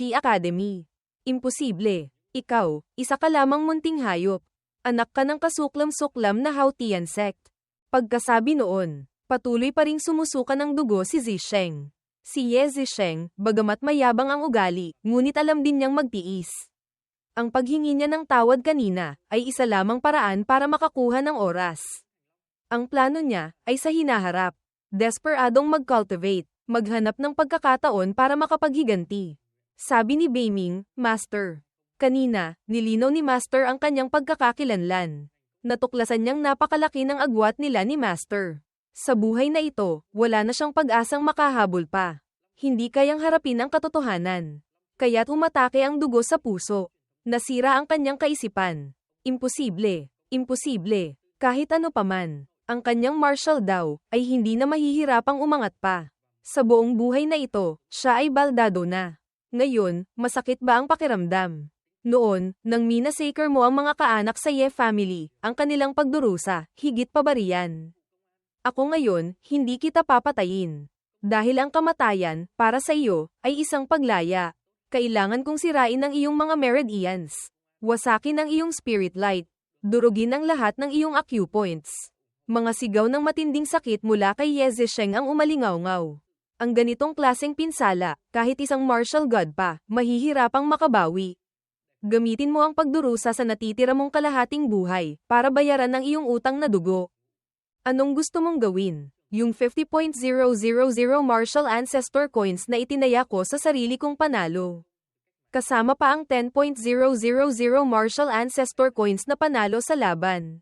T Academy. Imposible. Ikaw, isa ka lamang munting hayop. Anak ka ng kasuklam-suklam na Haotian sect. Pagkasabi noon, patuloy pa ring sumusuka ng dugo si Zisheng. Si Ye Zisheng, bagamat mayabang ang ugali, ngunit alam din niyang magtiis. Ang paghingi niya ng tawad kanina, ay isa lamang paraan para makakuha ng oras. Ang plano niya, ay sa hinaharap. Desperadong mag-cultivate, maghanap ng pagkakataon para makapaghiganti. Sabi ni Beiming, Master. Kanina, nilinaw ni Master ang kanyang pagkakakilanlan. Natuklasan niyang napakalaki ng agwat nila ni Master. Sa buhay na ito, wala na siyang pag-asang makahabol pa. Hindi kayang harapin ang katotohanan. Kaya't umatake ang dugo sa puso. Nasira ang kanyang kaisipan. Imposible, imposible, kahit ano paman. Ang kanyang martial daw, ay hindi na mahihirapang umangat pa. Sa buong buhay na ito, siya ay baldado na. Ngayon, masakit ba ang pakiramdam? Noon, nang minasacre mo ang mga kaanak sa Ye family, ang kanilang pagdurusa, higit pa ba riyan? Ako ngayon, hindi kita papatayin. Dahil ang kamatayan, para sa iyo, ay isang paglaya. Kailangan kong sirain ang iyong mga meridians. Wasakin ang iyong spirit light. Durugin ang lahat ng iyong acupoints. Mga sigaw ng matinding sakit mula kay Ye Zisheng ang umalingaw-ngaw. Ang ganitong klaseng pinsala, kahit isang martial god pa, mahihirapang makabawi. Gamitin mo ang pagdurusa sa natitira mong kalahating buhay, para bayaran ang iyong utang na dugo. Anong gusto mong gawin? Yung 50.000 martial ancestor coins na itinaya ko sa sarili kong panalo. Kasama pa ang 10.000 martial ancestor coins na panalo sa laban.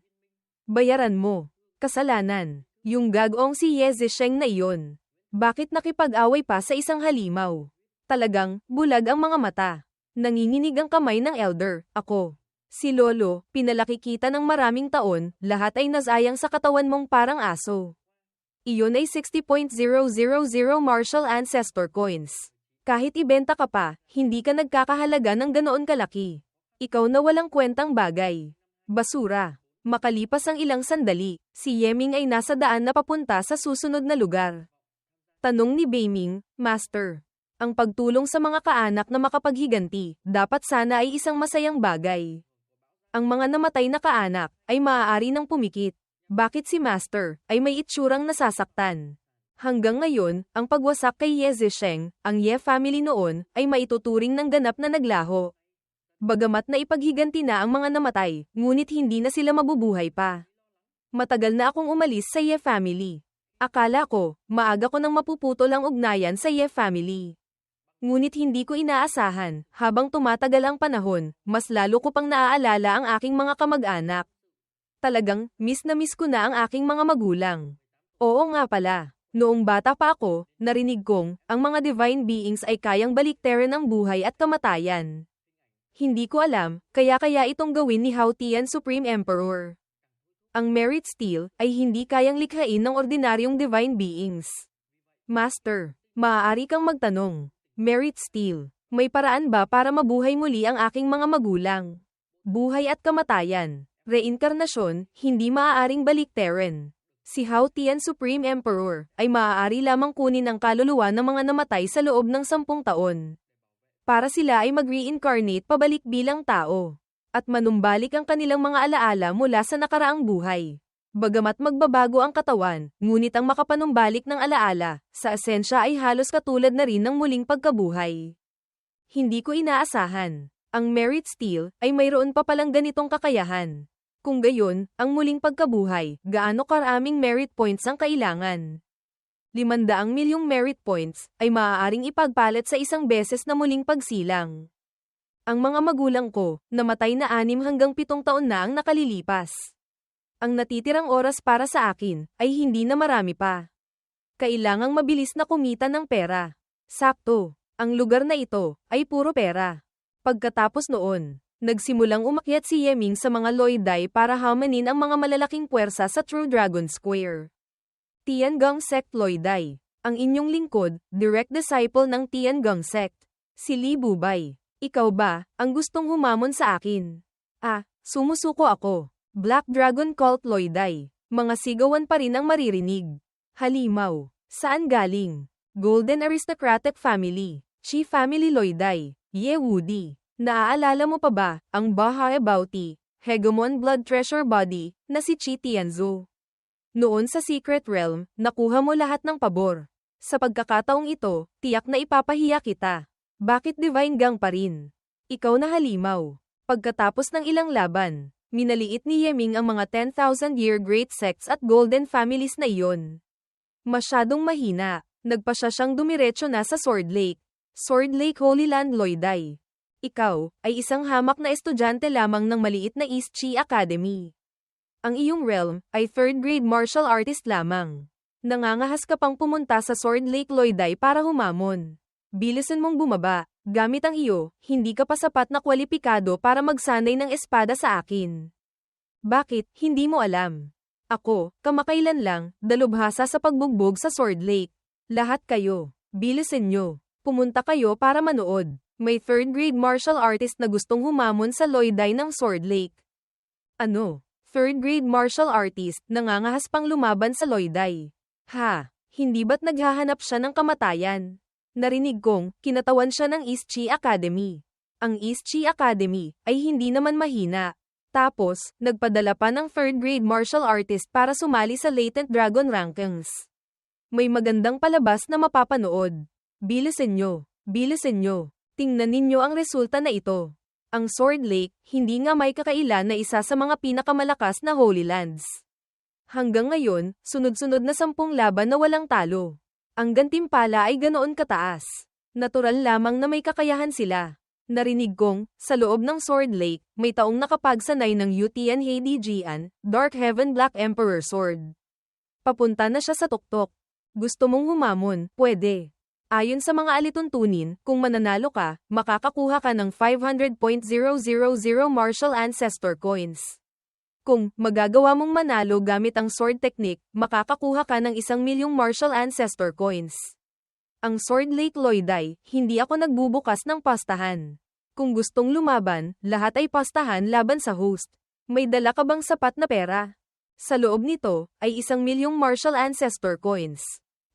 Bayaran mo. Kasalanan. Yung gagong si Ye Zisheng na iyon. Bakit nakipag-away pa sa isang halimaw? Talagang, bulag ang mga mata. Nanginginig ang kamay ng elder, ako. Si Lolo, pinalaki kita ng maraming taon, lahat ay nasayang sa katawan mong parang aso. Iyon ay 60.000 martial ancestor coins. Kahit ibenta ka pa, hindi ka nagkakahalaga ng ganoon kalaki. Ikaw na walang kwentang bagay. Basura. Makalipas ang ilang sandali, si Yeming ay nasa daan na papunta sa susunod na lugar. Tanong ni Beiming, Master. Ang pagtulong sa mga kaanak na makapaghiganti, dapat sana ay isang masayang bagay. Ang mga namatay na kaanak, ay maaari nang pumikit. Bakit si Master, ay may itsurang nasasaktan? Hanggang ngayon, ang pagwasak kay Ye Zisheng, ang Ye family noon, ay maituturing ng ganap na naglaho. Bagamat na ipaghiganti na ang mga namatay, ngunit hindi na sila mabubuhay pa. Matagal na akong umalis sa Ye family. Akala ko, maaga ko nang mapuputol ang ugnayan sa Ye family. Ngunit hindi ko inaasahan, habang tumatagal ang panahon, mas lalo ko pang naaalala ang aking mga kamag-anak. Talagang, miss na miss ko na ang aking mga magulang. Oo nga pala, noong bata pa ako, narinig kong, ang mga divine beings ay kayang baliktarin ang buhay at kamatayan. Hindi ko alam, kaya itong gawin ni Haotian Supreme Emperor. Ang Merit Steel, ay hindi kayang likhain ng ordinaryong divine beings. Master, maaari kang magtanong. Merit Steel, may paraan ba para mabuhay muli ang aking mga magulang? Buhay at kamatayan. Reinkarnasyon, hindi maaaring baliktarin. Si Haotian Supreme Emperor, ay maaari lamang kunin ang kaluluwa ng mga namatay sa loob ng 10 taon. Para sila ay mag-reincarnate pabalik bilang tao. At manumbalik ang kanilang mga alaala mula sa nakaraang buhay. Bagamat magbabago ang katawan, ngunit ang makapanumbalik ng alaala, sa esensya ay halos katulad na rin ng muling pagkabuhay. Hindi ko inaasahan. Ang Merit Steel, ay mayroon pa palang ganitong kakayahan. Kung gayon, ang muling pagkabuhay, gaano karaming merit points ang kailangan? 500 milyong merit points, ay maaaring ipagpalit sa isang beses na muling pagsilang. Ang mga magulang ko, namatay na 6 hanggang 7 taon na ang nakalilipas. Ang natitirang oras para sa akin, ay hindi na marami pa. Kailangang mabilis na kumita ng pera. Sakto, ang lugar na ito, ay puro pera. Pagkatapos noon, nagsimulang umakyat si Yeming sa mga Loidai para hamanin ang mga malalaking puwersa sa True Dragon Square. Tiangong Sect Loidai. Ang inyong lingkod, direct disciple ng Tiangong Sect. Si Li Bubay. Ikaw ba, ang gustong humamon sa akin? Sumusuko ako. Black Dragon Cult Loidai. Mga sigawan pa rin ang maririnig. Halimaw. Saan galing? Golden Aristocratic Family. Chi Family Loidai. Woody. Naaalala mo pa ba, ang Bahae Bounty, Hegemon Blood Treasure Body, na si Chi Tianzhu? Noon sa Secret Realm, nakuha mo lahat ng pabor. Sa pagkakataong ito, tiyak na ipapahiya kita. Bakit Divine Gang pa rin? Ikaw na halimaw. Pagkatapos ng ilang laban, minaliit ni Yeming ang mga 10,000-year great sects at golden families na iyon. Masyadong mahina, nagpasya siyang dumiretso na sa Sword Lake. Sword Lake Holy Land Loiday. Ikaw, ay isang hamak na estudyante lamang ng maliit na East Chi Academy. Ang iyong realm, ay third-grade martial artist lamang. Nangangahas ka pang pumunta sa Sword Lake Loiday para humamon. Bilisan mong bumaba, gamit ang iyo, hindi ka pa sapat na kwalipikado para magsanay ng espada sa akin. Bakit, hindi mo alam? Ako, kamakailan lang, dalubhasa sa pagbugbog sa Sword Lake. Lahat kayo, bilisan nyo. Pumunta kayo para manood. May third-grade martial artist na gustong humamon sa Loiday ng Sword Lake. Ano? Third-grade martial artist, nangangahas pang lumaban sa Loiday. Ha? Hindi ba't naghahanap siya ng kamatayan? Narinig kong, kinatawan siya ng East Chi Academy. Ang East Chi Academy, ay hindi naman mahina. Tapos, nagpadala pa ng third-grade martial artist para sumali sa Latent Dragon Rankings. May magandang palabas na mapapanood. Bilisan nyo. Bilisan nyo. Tingnan ninyo ang resulta na ito. Ang Sword Lake, hindi nga may kakailan na isa sa mga pinakamalakas na Holy Lands. Hanggang ngayon, sunod-sunod na 10 laban na walang talo. Ang gantimpala ay ganoon kataas. Natural lamang na may kakayahan sila. Narinig kong, sa loob ng Sword Lake, may taong nakapagsanay ng UTN HDGan, Dark Heaven Black Emperor Sword. Papunta na siya sa tuktok. Gusto mong humamon, pwede. Ayon sa mga alituntunin, kung mananalo ka, makakakuha ka ng 500.000 Martial Ancestor Coins. Kung magagawa mong manalo gamit ang sword technique, makakakuha ka ng 1,000,000 Martial Ancestor Coins. Ang Sword Lake Loiday, hindi ako nagbubukas ng pastahan. Kung gustong lumaban, lahat ay pastahan laban sa host. May dala ka bang sapat na pera? Sa loob nito, ay 1,000,000 Martial Ancestor Coins.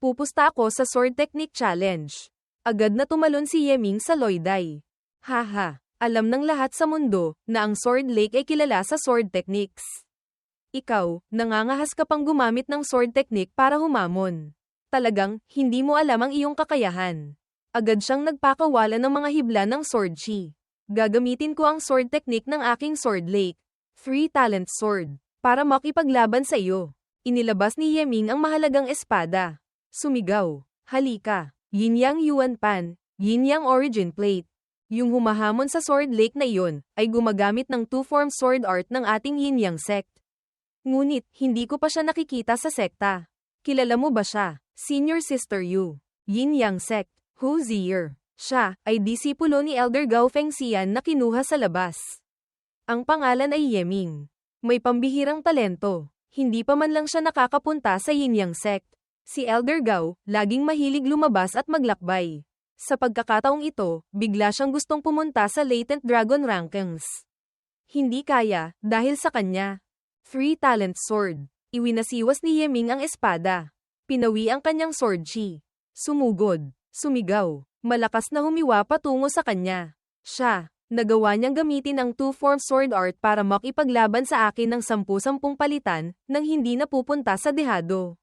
Pupusta ako sa Sword Technique Challenge. Agad na tumalon si Yeming sa Loiday. Haha, alam ng lahat sa mundo, na ang Sword Lake ay kilala sa Sword Techniques. Ikaw, nangangahas ka pang gumamit ng Sword Technique para humamon. Talagang, hindi mo alam ang iyong kakayahan. Agad siyang nagpakawala ng mga hibla ng Sword Chi. Gagamitin ko ang Sword Technique ng aking Sword Lake. 3-talent sword. Para makipaglaban sa iyo. Inilabas ni Yeming ang mahalagang espada. Sumigaw, halika, Yin Yang Yuan Pan, Yin Yang Origin Plate. Yung humahamon sa Sword Lake na iyon, ay gumagamit ng two-form sword art ng ating Yin Yang sect. Ngunit, hindi ko pa siya nakikita sa sekta. Kilala mo ba siya? Senior Sister Yu. Yin Yang sect, Hu Zier. Siya, ay disipulo ni Elder Gao Fengxian na kinuha sa labas. Ang pangalan ay Yeming. May pambihirang talento. Hindi pa man lang siya nakakapunta sa Yin Yang sect. Si Elder Gao, laging mahilig lumabas at maglakbay. Sa pagkakataong ito, bigla siyang gustong pumunta sa Latent Dragon Rankings. Hindi kaya, dahil sa kanya. 3-talent sword. Iwinasiwas ni Yeming ang espada. Pinawi ang kanyang sword chi. Sumugod. Sumigaw. Malakas na humiwa patungo sa kanya. Siya, nagawa niyang gamitin ang two-form sword art para makipaglaban sa akin ng 10-10 palitan, nang hindi napupunta sa dehado.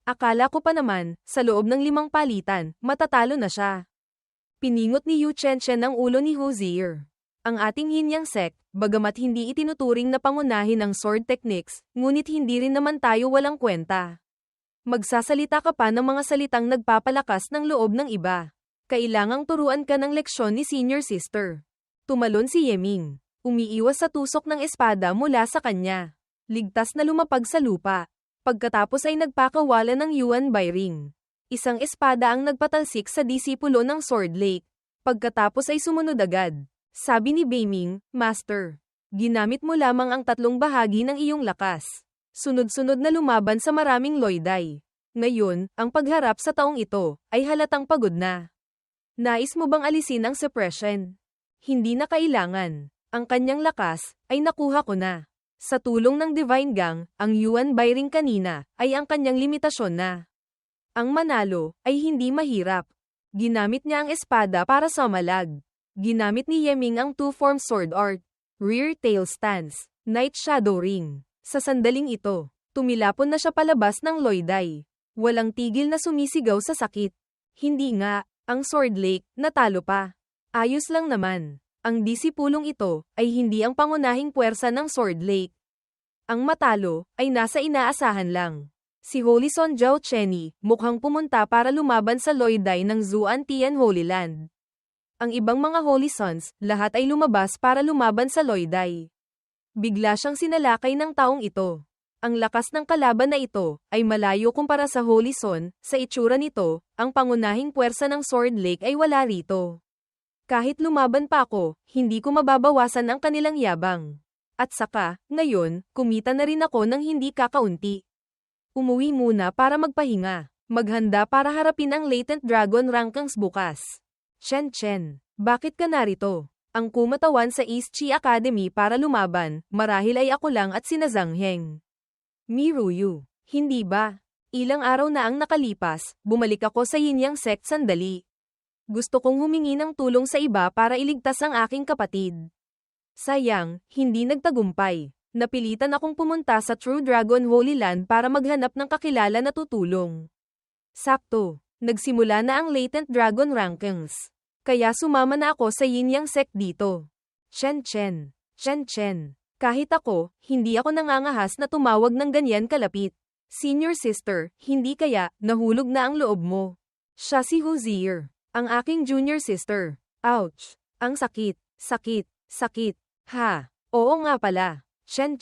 Akala ko pa naman, sa loob ng 5 palitan, matatalo na siya. Piningot ni Yu Chenchen ang ulo ni Hu Zier. Ang ating Yin Yang sect, bagamat hindi itinuturing na pangunahin ang sword techniques, ngunit hindi rin naman tayo walang kwenta. Magsasalita ka pa ng mga salitang nagpapalakas ng loob ng iba. Kailangang turuan ka ng leksyon ni Senior Sister. Tumalon si Yeming. Umiiwas sa tusok ng espada mula sa kanya. Ligtas na lumapag sa lupa. Pagkatapos ay nagpakawala ng Yuan Bai Ring. Isang espada ang nagpatalsik sa disipulo ng Sword Lake. Pagkatapos ay sumunod agad. Sabi ni Beiming, Master, ginamit mo lamang ang 3 bahagi ng iyong lakas. Sunod-sunod na lumaban sa maraming Loiday. Ngayon, ang pagharap sa taong ito, ay halatang pagod na. Nais mo bang alisin ang suppression? Hindi na kailangan. Ang kanyang lakas, ay nakuha ko na. Sa tulong ng Divine Gang, ang Yuan Bai Ring kanina, ay ang kanyang limitasyon na. Ang manalo, ay hindi mahirap. Ginamit niya ang espada para sa malag. Ginamit ni Yeming ang two-form sword art, rear tail stance, night shadow ring. Sa sandaling ito, tumilapon na siya palabas ng Loiday. Walang tigil na sumisigaw sa sakit. Hindi nga, ang Sword Lake, natalo pa. Ayos lang naman. Ang disipulong ito, ay hindi ang pangunahing puwersa ng Sword Lake. Ang matalo, ay nasa inaasahan lang. Si Holy Son Zhao Chenny, mukhang pumunta para lumaban sa Loiday ng Zuan Tian Holy Land. Ang ibang mga Holy Sons, lahat ay lumabas para lumaban sa Loiday. Bigla siyang sinalakay ng taong ito. Ang lakas ng kalaban na ito, ay malayo kumpara sa Holy Son. Sa itsura nito, ang pangunahing puwersa ng Sword Lake ay wala rito. Kahit lumaban pa ako, hindi ko mababawasan ang kanilang yabang. At saka, ngayon, kumita na rin ako ng hindi kakaunti. Umuwi muna para magpahinga. Maghanda para harapin ang Latent Dragon Rankings bukas. Chen, bakit ka narito? Ang kumatawan sa East Chi Academy para lumaban, marahil ay ako lang at sina Zhang Heng. Miruyu, hindi ba? Ilang araw na ang nakalipas, bumalik ako sa Yin-Yang sect sandali. Gusto kong humingi ng tulong sa iba para iligtas ang aking kapatid. Sayang, hindi nagtagumpay. Napilitan akong pumunta sa True Dragon Holy Land para maghanap ng kakilala na tutulong. Sakto, nagsimula na ang Latent Dragon Rankings. Kaya sumama na ako sa Yin-Yang sect dito. Chen. Kahit ako, hindi ako nangangahas na tumawag ng ganyan kalapit. Senior sister, hindi kaya, nahulog na ang loob mo. Siya si Hozier, ang aking junior sister. Ouch! Ang sakit. Ha, oo nga pala. Chen,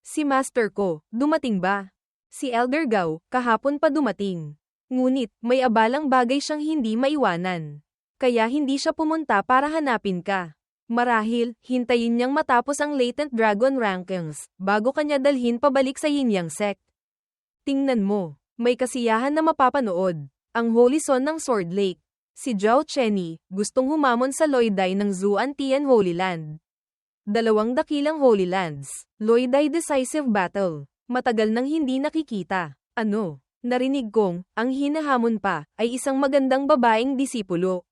si master ko, dumating ba? Si Elder Gao, kahapon pa dumating. Ngunit, may abalang bagay siyang hindi maiwanan. Kaya hindi siya pumunta para hanapin ka. Marahil, hintayin niyang matapos ang Latent Dragon Rankings, bago kanya dalhin pabalik sa Yin-Yang sect. Tingnan mo, may kasiyahan na mapapanood. Ang Holy Son ng Sword Lake. Si Zhao Chenny, gustong humamon sa Loiday ng Zuan Tian Holy Land. 2 dakilang Holy Lands, Loiday Decisive Battle. Matagal nang hindi nakikita. Ano? Narinig kong, ang hinahamon pa, ay isang magandang babaeng disipulo.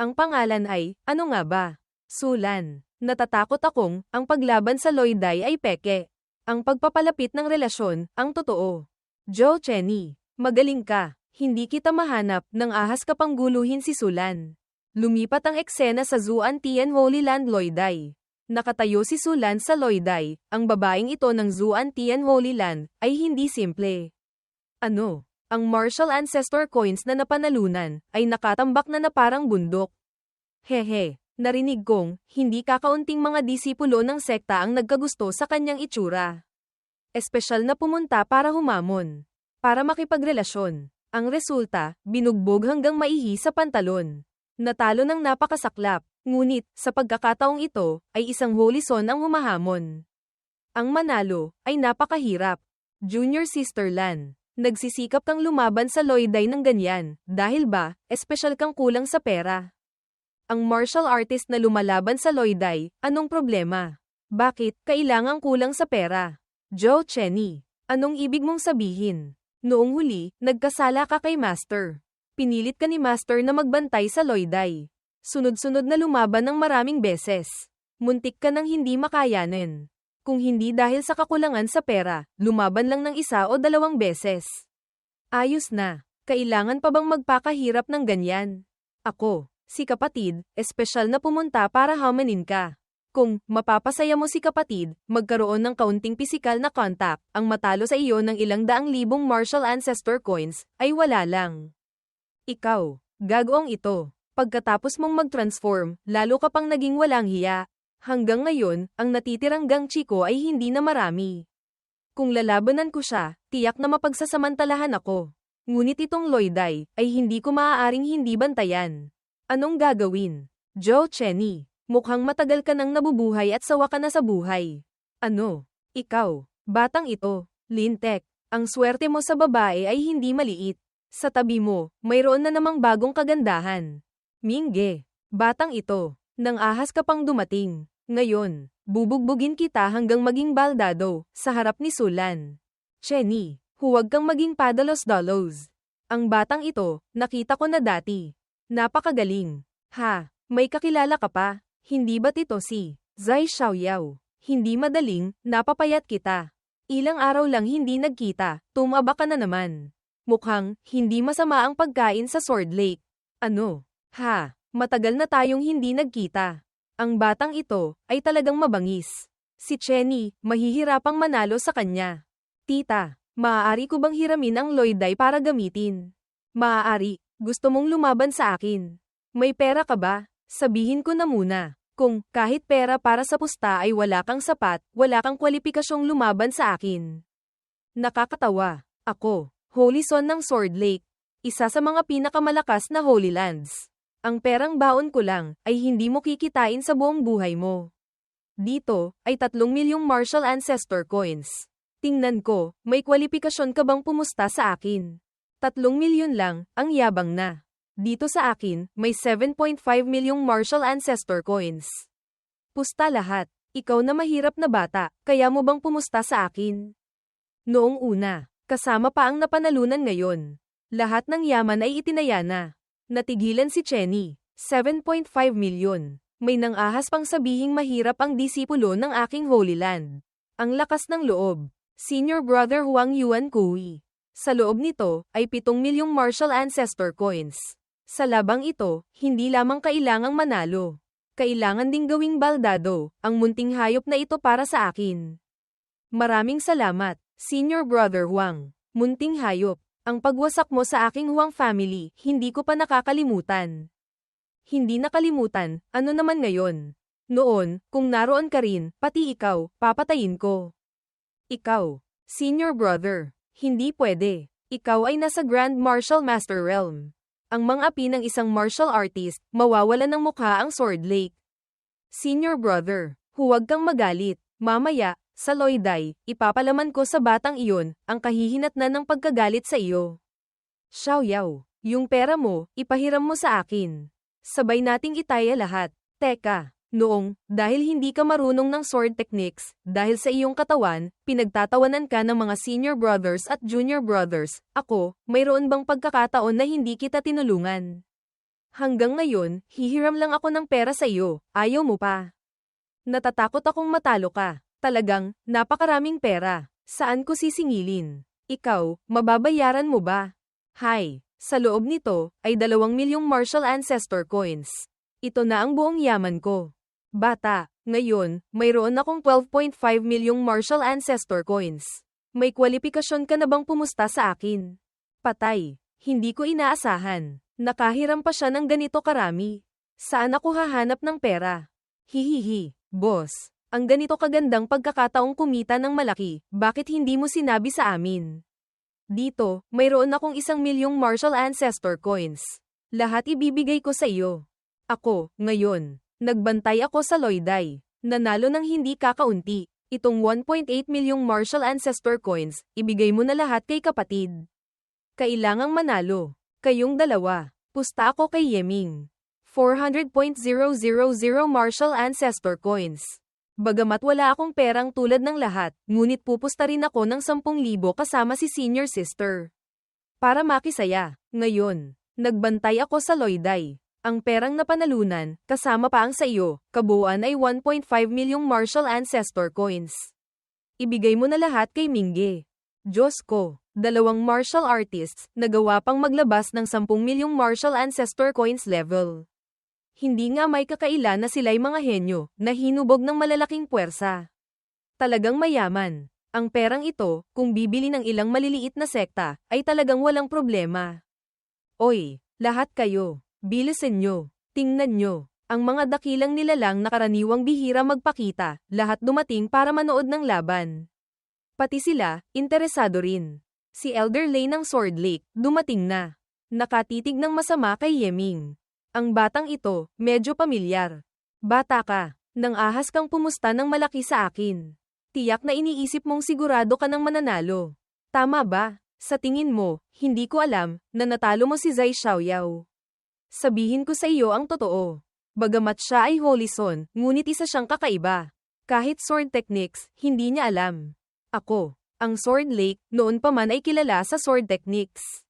Ang pangalan ay, ano nga ba? Sulan. Natatakot akong, ang paglaban sa Loiday ay peke. Ang pagpapalapit ng relasyon, ang totoo. Zhao Chenny, magaling ka. Hindi kita mahanap, nang ahas ka pang guluhin si Sulan. Lumipat ang eksena sa Zuan Tian Holy Land Loiday. Nakatayo si Sulan sa Loiday, ang babaeng ito ng Zuan Tian Holy Land, ay hindi simple. Ano? Ang martial ancestor coins na napanalunan, ay nakatambak na parang bundok. Hehe. Narinig kong, hindi kakaunting mga disipulo ng sekta ang nagkagusto sa kanyang itsura. Espesyal na pumunta para humamon. Para makipagrelasyon. Ang resulta, binugbog hanggang maihi sa pantalon. Natalo ng napakasaklap. Ngunit, sa pagkakataong ito, ay isang Holy Son ang humahamon. Ang manalo, ay napakahirap. Junior Sister Lan, nagsisikap kang lumaban sa Loiday ng ganyan, dahil ba, espesyal kang kulang sa pera. Ang martial artist na lumalaban sa Loiday, anong problema? Bakit, kailangang kulang sa pera? Zhao Chenny, anong ibig mong sabihin? Noong huli, nagkasala ka kay Master. Pinilit ka ni Master na magbantay sa Loiday. Sunod-sunod na lumaban ng maraming beses. Muntik ka nang hindi makayanin. Kung hindi dahil sa kakulangan sa pera, lumaban lang ng 1 o 2 beses. Ayos na. Kailangan pa bang magpakahirap ng ganyan? Ako, si kapatid, espesyal na pumunta para hamanin ka. Kung mapapasaya mo si kapatid, magkaroon ng kaunting pisikal na contact, ang matalo sa iyo ng ilang daang libong martial ancestor coins, ay wala lang. Ikaw, gagoong ito. Pagkatapos mong mag-transform, lalo ka pang naging walang hiya. Hanggang ngayon, ang natitirang gangchi ko ay hindi na marami. Kung lalabanan ko siya, tiyak na mapagsasamantalahan ako. Ngunit itong Loiday, ay hindi ko maaaring hindi bantayan. Anong gagawin? Zhao Chenny, mukhang matagal ka nang nabubuhay at sawa ka na sa buhay. Ano? Ikaw, batang ito, lintek, ang swerte mo sa babae ay hindi maliit. Sa tabi mo, mayroon na namang bagong kagandahan. Mingge, batang ito, nang ahas ka pang dumating. Ngayon, bubugbugin kita hanggang maging baldado, sa harap ni Sulan. Chenny, huwag kang maging padalos-dalos. Ang batang ito, nakita ko na dati. Napakagaling. Ha, May kakilala ka pa, hindi ba't ito si Zai Xiaoyao? Hindi madaling, napapayat kita. Ilang araw lang hindi nagkita, tumaba ka na naman. Mukhang, hindi masama ang pagkain sa Sword Lake. Ano? Ha, matagal na tayong hindi nagkita. Ang batang ito, ay talagang mabangis. Si Chenny, mahihirapang manalo sa kanya. Tita, maaari ko bang hiramin ang Loiday para gamitin? Maaari, gusto mong lumaban sa akin. May pera ka ba? Sabihin ko na muna. Kung, kahit pera para sa pusta ay wala kang sapat, wala kang kwalipikasyong lumaban sa akin. Nakakatawa. Ako, Holy Son ng Sword Lake. Isa sa mga pinakamalakas na Holy Lands. Ang perang baon ko lang, ay hindi mo kikitain sa buong buhay mo. Dito, ay 3 milyong Martial Ancestor Coins. Tingnan ko, may kwalipikasyon ka bang pumusta sa akin? 3 milyon lang, ang yabang na. Dito sa akin, may 7.5 milyong Martial Ancestor Coins. Pusta lahat. Ikaw na mahirap na bata, kaya mo bang pumusta sa akin? Noong una, kasama pa ang napanalunan ngayon. Lahat ng yaman ay itinaya na. Natigilan si Chenny. 7.5 milyon. May nang-ahas pang sabihing mahirap ang disipulo ng aking Holy Land. Ang lakas ng loob. Senior Brother Huang Yuan Kui. Sa loob nito, ay 7 milyong Martial Ancestor Coins. Sa labang ito, hindi lamang kailangang manalo. Kailangan ding gawing baldado, ang munting hayop na ito para sa akin. Maraming salamat, Senior Brother Huang. Munting hayop. Ang pagwasak mo sa aking Huang family, hindi ko pa nakakalimutan. Hindi nakalimutan, ano naman ngayon? Noon, kung naroon ka rin, pati ikaw, papatayin ko. Ikaw, Senior Brother, hindi pwede. Ikaw ay nasa Grand Martial Master Realm. Ang mga api ng isang martial artist, mawawalan ng mukha ang Sword Lake. Senior Brother, huwag kang magalit. Mamaya, sa Loiday, ipapalaman ko sa batang iyon, ang kahihinatnan ng pagkagalit sa iyo. Xiaoyao, yung pera mo, ipahiram mo sa akin. Sabay nating itaya lahat. Teka, noong, dahil hindi ka marunong ng sword techniques, dahil sa iyong katawan, pinagtatawanan ka ng mga senior brothers at junior brothers, ako, mayroon bang pagkakataon na hindi kita tinulungan? Hanggang ngayon, hihiram lang ako ng pera sa iyo, ayaw mo pa. Natatakot akong matalo ka. Talagang, napakaraming pera. Saan ko sisingilin? Ikaw, mababayaran mo ba? Hay, sa loob nito, ay 2 milyong Martial Ancestor Coins. Ito na ang buong yaman ko. Bata, ngayon, mayroon akong 12.5 milyong Martial Ancestor Coins. May kwalipikasyon ka na bang pumusta sa akin? Patay, hindi ko inaasahan. Nakahiram pa siya ng ganito karami. Saan ako hahanap ng pera? Hihihi, boss. Ang ganito kagandang pagkakataong kumita ng malaki, bakit hindi mo sinabi sa amin? Dito, mayroon akong 1 milyong Martial Ancestor Coins. Lahat ibibigay ko sa iyo. Ako, ngayon, nagbantay ako sa Loiday. Nanalo ng hindi kakaunti. Itong 1.8 milyong Martial Ancestor Coins, ibigay mo na lahat kay kapatid. Kailangang manalo. Kayong dalawa. Pusta ako kay Yeming. 400.000 Martial Ancestor Coins. Bagamat wala akong perang tulad ng lahat, ngunit pupusta rin ako ng 10,000 kasama si senior sister. Para makisaya, ngayon, nagbantay ako sa Loiday. Ang perang napanalunan, kasama pa ang sa iyo, kabuuan ay 1.5 milyong Martial Ancestor Coins. Ibigay mo na lahat kay Mingge. Diyos ko, 2 martial artists, nagawa pang maglabas ng 10 milyong Martial Ancestor Coins level. Hindi nga may kakaila na sila'y mga henyo, na hinubog ng malalaking puwersa. Talagang mayaman. Ang perang ito, kung bibili ng ilang maliliit na sekta, ay talagang walang problema. Oy, lahat kayo, bilisan nyo, tingnan nyo, ang mga dakilang nilalang na karaniwang bihira magpakita, lahat dumating para manood ng laban. Pati sila, interesado rin. Si Elder Lay ng Sword Lake, dumating na. Nakatitig ng masama kay Yeming. Ang batang ito, medyo pamilyar. Bata ka, nang ahas kang pumusta ng malaki sa akin. Tiyak na iniisip mong sigurado ka ng mananalo. Tama ba? Sa tingin mo, hindi ko alam, na natalo mo si Zai Xiaoyao. Sabihin ko sa iyo ang totoo. Bagamat siya ay Holy Son, ngunit isa siyang kakaiba. Kahit sword techniques, hindi niya alam. Ako, ang Sword Lake, noon pa man ay kilala sa sword techniques.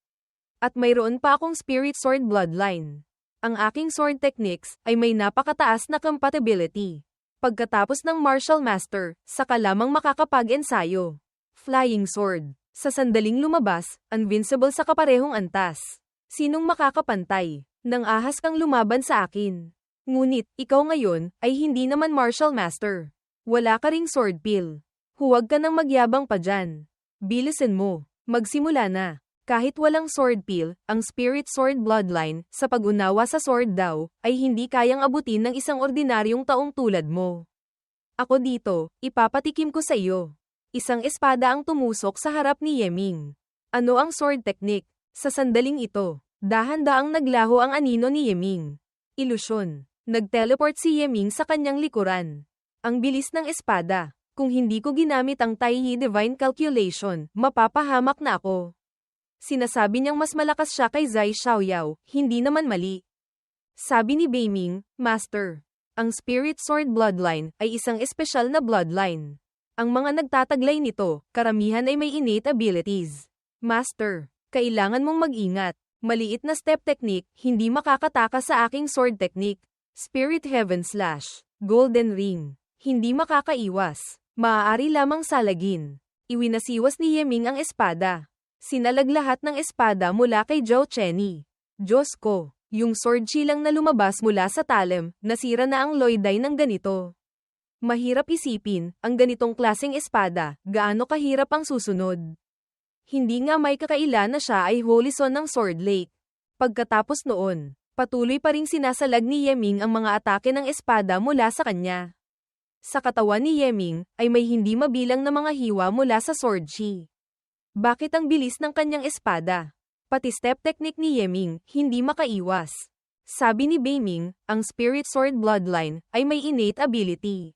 At mayroon pa akong Spirit Sword Bloodline. Ang aking sword techniques ay may napakataas na compatibility. Pagkatapos ng martial master, saka lamang makakapag-ensayo. Flying sword. Sa sandaling lumabas, invincible sa kaparehong antas. Sinong makakapantay? Nang ahas kang lumaban sa akin. Ngunit, ikaw ngayon, ay hindi naman martial master. Wala ka ring sword pill. Huwag ka nang magyabang pa dyan. Bilisan mo. Magsimula na. Kahit walang sword pill, ang spirit sword bloodline, sa pag-unawa sa sword daw, ay hindi kayang abutin ng isang ordinaryong taong tulad mo. Ako dito, ipapatikim ko sa iyo. Isang espada ang tumusok sa harap ni Yeming. Ano ang sword technique? Sa sandaling ito, dahan-daang naglaho ang anino ni Yeming. Ilusyon. Nag-teleport si Yeming sa kanyang likuran. Ang bilis ng espada. Kung hindi ko ginamit ang Taiyi Divine Calculation, mapapahamak na ako. Sinasabi niyang mas malakas siya kay Zai Xiaoyao, hindi naman mali. Sabi ni Beiming, Master, ang Spirit Sword Bloodline ay isang espesyal na bloodline. Ang mga nagtataglay nito, karamihan ay may innate abilities. Master, kailangan mong mag-ingat. Maliit na step technique, hindi makakataka sa aking sword technique. Spirit Heaven / Golden Ring. Hindi makakaiwas. Maaari lamang salagin. Iwinasiwas ni Yeming ang espada. Sinalag lahat ng espada mula kay Zhao Chenyi. Diyos ko, yung sword chi lang na lumabas mula sa talem, nasira na ang loiday ng ganito. Mahirap isipin, ang ganitong klaseng espada, gaano kahirap ang susunod. Hindi nga may kakaila na siya ay Holy Son ng Sword Lake. Pagkatapos noon, patuloy pa ring sinasalag ni Yeming ang mga atake ng espada mula sa kanya. Sa katawan ni Yeming, ay may hindi mabilang na mga hiwa mula sa sword chi. Bakit ang bilis ng kanyang espada? Pati step technique ni Yeming, hindi makaiwas. Sabi ni Beiming, ang Spirit Sword Bloodline, ay may innate ability.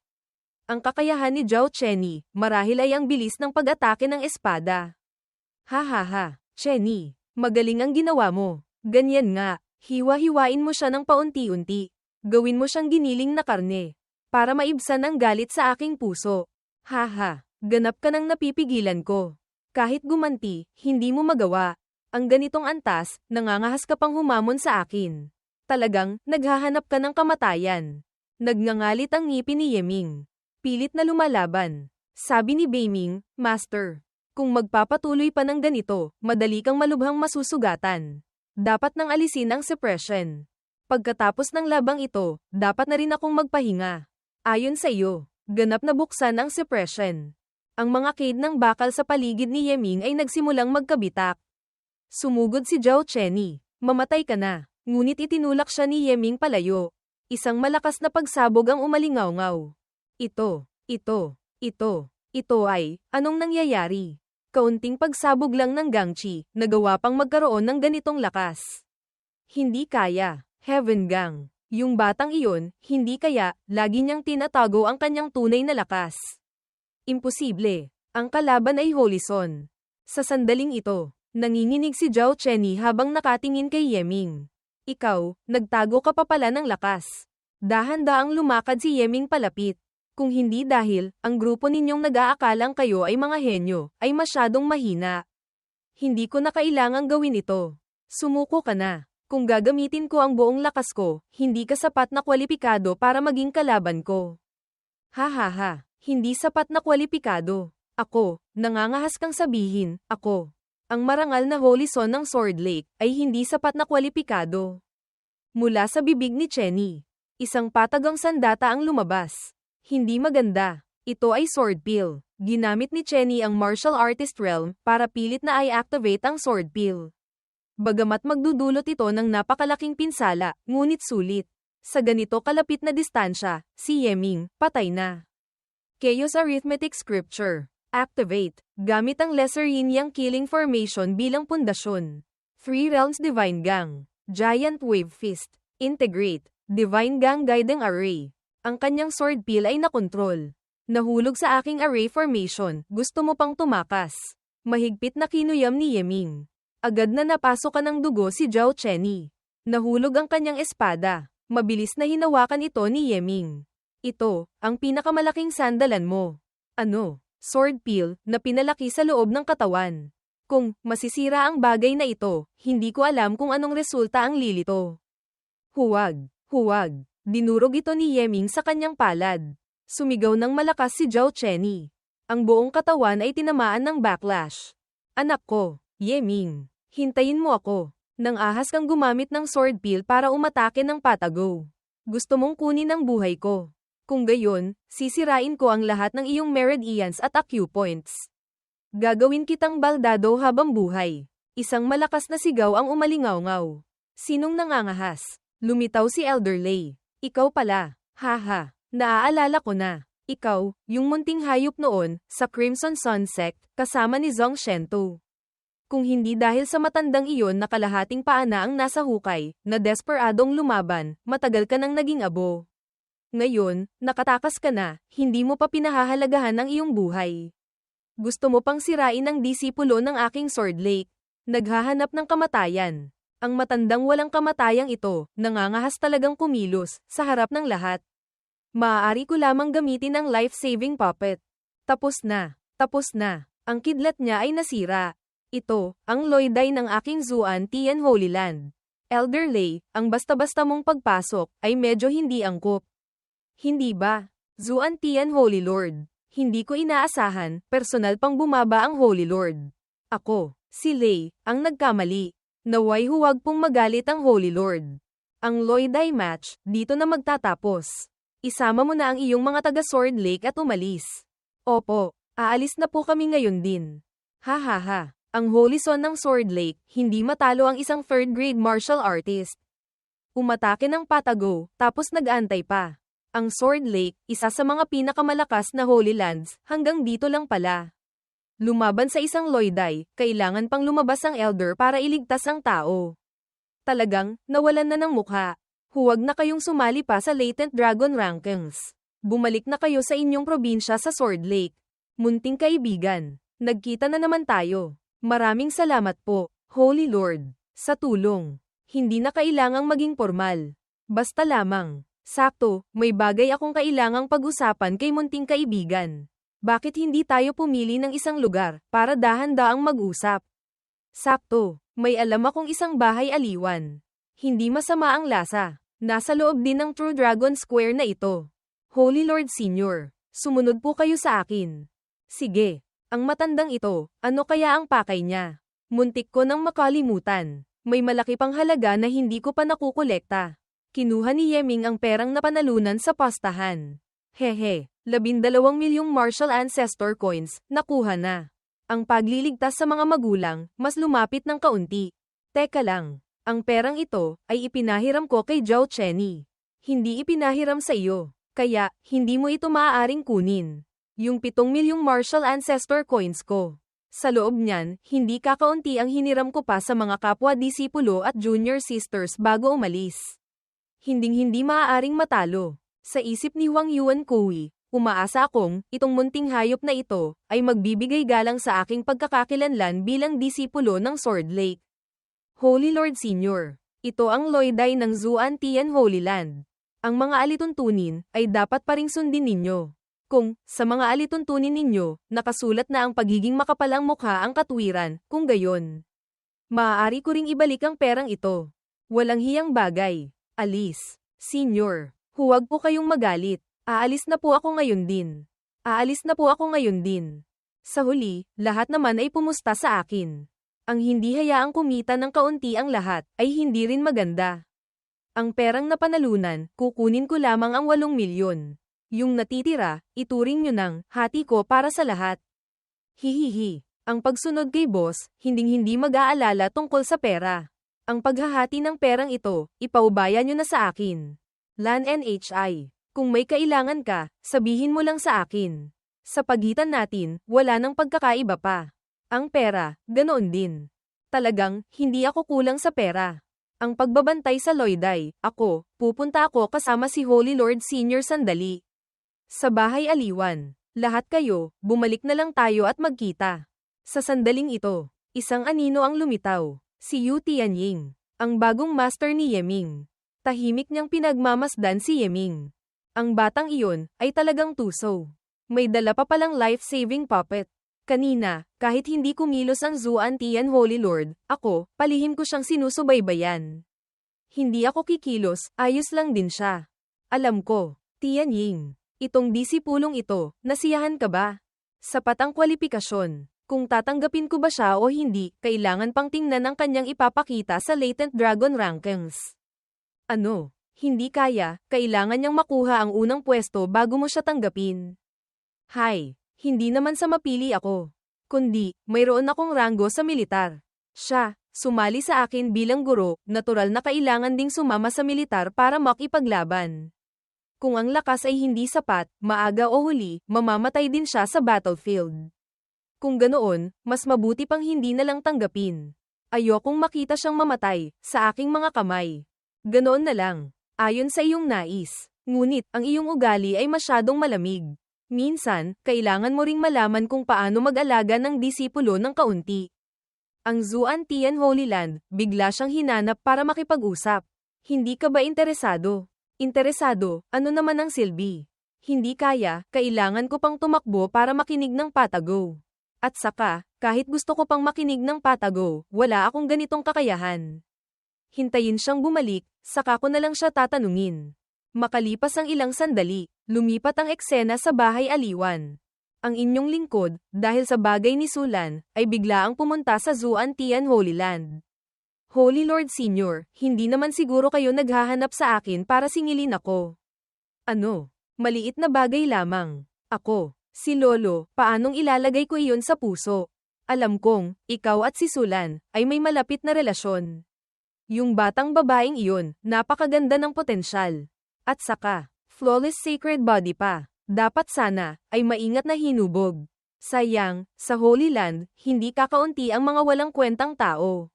Ang kakayahan ni Zhao Chenyi, marahil ay ang bilis ng pag-atake ng espada. Ha, Chenyi, magaling ang ginawa mo. Ganyan nga, hiwa-hiwain mo siya ng paunti-unti. Gawin mo siyang giniling na karne. Para maibsan ang galit sa aking puso. Ganap ka nang napipigilan ko. Kahit gumanti, hindi mo magawa. Ang ganitong antas, nangangahas ka pang humamon sa akin. Talagang, naghahanap ka ng kamatayan. Nagngangalit ang ngipin ni Yeming. Pilit na lumalaban. Sabi ni Beiming, Master, kung magpapatuloy pa ng ganito, madali kang malubhang masusugatan. Dapat nang alisin ang suppression. Pagkatapos ng labang ito, dapat na rin akong magpahinga. Ayon sa iyo, ganap na buksan ang suppression. Ang mga cade ng bakal sa paligid ni Yeming ay nagsimulang magkabitak. Sumugod si Zhao Chenyi. Mamatay ka na. Ngunit itinulak siya ni Yeming palayo. Isang malakas na pagsabog ang umalingaw-ngaw. Ito ay, anong nangyayari? Kaunting pagsabog lang ng Gangchi, nagawa pang magkaroon ng ganitong lakas. Hindi kaya. Heaven Gang. Yung batang iyon, hindi kaya, lagi niyang tinatago ang kanyang tunay na lakas. Imposible. Ang kalaban ay Holy Son. Sa sandaling ito, nanginginig si Zhao Chenyi habang nakatingin kay Yeming. Ikaw, nagtago ka pa pala ng lakas. Dahan-daang lumakad si Yeming palapit. Kung hindi dahil, ang grupo ninyong nag-aakalang kayo ay mga henyo, ay masyadong mahina. Hindi ko na kailangang gawin ito. Sumuko ka na. Kung gagamitin ko ang buong lakas ko, hindi ka sapat na kwalipikado para maging kalaban ko. Hindi sapat na kwalipikado. Ako, nangangahas kang sabihin, ako. Ang marangal na Holy Son ng Sword Lake, ay hindi sapat na kwalipikado. Mula sa bibig ni Chenyi, isang patagang sandata ang lumabas. Hindi maganda. Ito ay Sword Pill. Ginamit ni Chenyi ang Martial Artist Realm, para pilit na i-activate ang Sword Pill. Bagamat magdudulot ito ng napakalaking pinsala, ngunit sulit. Sa ganito kalapit na distansya, si Yeming, patay na. Chaos Arithmetic Scripture. Activate. Gamit ang Lesser Yin-Yang Killing Formation bilang pundasyon. 3 Realms Divine Gang. Giant Wave Fist. Integrate. Divine Gang Guiding Array. Ang kanyang sword pill ay nakontrol. Nahulog sa aking array formation, gusto mo pang tumakas. Mahigpit na kinuyam ni Yeming. Agad na napasok ka ng dugo si Zhao Chenyi. Nahulog ang kanyang espada. Mabilis na hinawakan ito ni Yeming. Ito, ang pinakamalaking sandalan mo. Ano? Sword pill, na pinalaki sa loob ng katawan. Kung masisira ang bagay na ito, hindi ko alam kung anong resulta ang lilito. Huwag, huwag. Dinurog ito ni Yeming sa kanyang palad. Sumigaw ng malakas si Zhao Chenny. Ang buong katawan ay tinamaan ng backlash. Anak ko, Yeming, hintayin mo ako. Nang ahas kang gumamit ng sword peel para umatake ng patago. Gusto mong kunin ang buhay ko. Kung gayon, sisirain ko ang lahat ng iyong meridians at acupoints. Gagawin kitang baldado habang buhay. Isang malakas na sigaw ang umalingaw-ngaw. Sinong nangangahas? Lumitaw si Elder Lei. Ikaw pala. Haha. Naaalala ko na. Ikaw, yung munting hayop noon, sa Crimson Sun Sect, kasama ni Zhong Shento. Kung hindi dahil sa matandang iyon na kalahating paa na ang nasa hukay, na desperadong lumaban, matagal ka nang naging abo. Ngayon, nakatakas ka na, hindi mo pa pinahahalagahan ang iyong buhay. Gusto mo pang sirain ang disipulo ng aking Sword Lake. Naghahanap ng kamatayan. Ang matandang walang kamatayang ito, nangangahas talagang kumilos, sa harap ng lahat. Maaari ko lamang gamitin ang life-saving puppet. Tapos na. Tapos na. Ang kidlat niya ay nasira. Ito, ang loyday ng aking Zuan Tian Holy Land. Elder Lei, ang basta-basta mong pagpasok, ay medyo hindi angkop. Hindi ba? Zuan Tian Holy Lord. Hindi ko inaasahan, personal pang bumaba ang Holy Lord. Ako, si Lei, ang nagkamali. Naway huwag pong magalit ang Holy Lord. Ang loyday match, dito na magtatapos. Isama mo na ang iyong mga taga-Sword Lake at umalis. Opo, aalis na po kami ngayon din. Ha. Ang Holy Son ng Sword Lake, hindi matalo ang isang third-grade martial artist. Umatake ng patago, tapos nag-antay pa. Ang Sword Lake, isa sa mga pinakamalakas na Holy Lands, hanggang dito lang pala. Lumaban sa isang loyday, kailangan pang lumabas ang Elder para iligtas ang tao. Talagang, nawalan na ng mukha. Huwag na kayong sumali pa sa Latent Dragon Rankings. Bumalik na kayo sa inyong probinsya sa Sword Lake. Munting kaibigan, nagkita na naman tayo. Maraming salamat po, Holy Lord, sa tulong. Hindi na kailangang maging formal. Basta lamang, sakto, may bagay akong kailangang pag-usapan kay munting kaibigan. Bakit hindi tayo pumili ng isang lugar para dahan-daang mag-usap? Sakto, may alam akong isang bahay aliwan. Hindi masama ang lasa. Nasa loob din ng True Dragon Square na ito. Holy Lord Senior, sumunod po kayo sa akin. Sige, ang matandang ito, ano kaya ang pakay niya? Muntik ko nang makalimutan. May malaki pang halaga na hindi ko pa nakukolekta. Kinuha ni Yeming ang perang napanalunan sa pastahan. Hehe, 12 milyong martial ancestor coins, nakuha na. Ang pagliligtas sa mga magulang, mas lumapit ng kaunti. Teka lang. Ang perang ito, ay ipinahiram ko kay Zhao Chenny. Hindi ipinahiram sa iyo, kaya, hindi mo ito maaaring kunin. Yung 7 milyong martial ancestor coins ko. Sa loob niyan, hindi kakaunti ang hiniram ko pa sa mga kapwa-disipulo at junior sisters bago umalis. Hinding-hindi maaaring matalo. Sa isip ni Huang Yuan Kui, umaasa akong, itong munting hayop na ito, ay magbibigay galang sa aking pagkakakilanlan bilang disipulo ng Sword Lake. Holy Lord Senior, ito ang loyday ng Zuan Tian Holy Land. Ang mga alituntunin ay dapat pa ring sundin ninyo. Kung, sa mga alituntunin ninyo, nakasulat na ang pagiging makapalang mukha ang katwiran, kung gayon. Maaari ko ring ibalik ang perang ito. Walang hiyang bagay. Alis. Senior, huwag po kayong magalit. Aalis na po ako ngayon din. Aalis na po ako ngayon din. Sa huli, lahat naman ay pumusta sa akin. Ang hindi hayaang kumita ng kaunti ang lahat, ay hindi rin maganda. Ang perang napanalunan, kukunin ko lamang ang 8 milyon. Yung natitira, ituring nyo ng, hati ko para sa lahat. Hihihi. Ang pagsunod kay boss, hinding-hindi mag-aalala tungkol sa pera. Ang paghahati ng perang ito, ipaubaya nyo na sa akin. Lan NHI. Kung may kailangan ka, sabihin mo lang sa akin. Sa pagitan natin, wala nang pagkakaiba pa. Ang pera, ganoon din. Talagang, hindi ako kulang sa pera. Ang pagbabantay sa loyday, pupunta ako kasama si Holy Lord Senior sandali. Sa bahay aliwan, lahat kayo, bumalik na lang tayo at magkita. Sa sandaling ito, isang anino ang lumitaw, si Yu Tianying, ang bagong master ni Yeming. Tahimik niyang pinagmamasdan si Yeming. Ang batang iyon, ay talagang tuso. May dala pa palang life-saving puppet. Kanina, kahit hindi kumilos ang Zuan Tian Holy Lord, palihim ko siyang sinusubaybayan. Hindi ako kikilos, ayos lang din siya. Alam ko, Tianying. Itong disipulong ito, nasiyahan ka ba? Sapat ang kwalifikasyon. Kung tatanggapin ko ba siya o hindi, kailangan pang tingnan ang kanyang ipapakita sa latent dragon rankings. Ano? Hindi kaya, kailangan niyang makuha ang unang pwesto bago mo siya tanggapin. Hay, hindi naman sa mapili ako. Kundi, mayroon akong ranggo sa militar. Siya, sumali sa akin bilang guro, natural na kailangan ding sumama sa militar para makipaglaban. Kung ang lakas ay hindi sapat, maaga o huli, mamamatay din siya sa battlefield. Kung ganoon, mas mabuti pang hindi na lang tanggapin. Ayokong makita siyang mamatay, sa aking mga kamay. Ganoon na lang. Ayon sa iyong nais. Ngunit, ang iyong ugali ay masyadong malamig. Minsan, kailangan mo ring malaman kung paano mag-alaga ng disipulo ng kaunti. Ang Zuan Tian Holy Land, bigla siyang hinanap para makipag-usap. Hindi ka ba interesado? Interesado, ano naman ang silbi? Hindi kaya, kailangan ko pang tumakbo para makinig ng patago. At saka, kahit gusto ko pang makinig ng patago, wala akong ganitong kakayahan. Hintayin siyang bumalik, saka ko na lang siya tatanungin. Makalipas ang ilang sandali, lumipat ang eksena sa bahay aliwan. Ang inyong lingkod, dahil sa bagay ni Sulan, ay bigla ang pumunta sa Zuan Tian Holy Land. Holy Lord Senior, hindi naman siguro kayo naghahanap sa akin para singilin ako. Ano? Maliit na bagay lamang. Ako, si Lolo, paanong ilalagay ko iyon sa puso? Alam kong, ikaw at si Sulan, ay may malapit na relasyon. Yung batang babaeng iyon, napakaganda ng potensyal. At saka, flawless sacred body pa. Dapat sana, ay maingat na hinubog. Sayang, sa Holy Land, hindi kakaunti ang mga walang kwentang tao.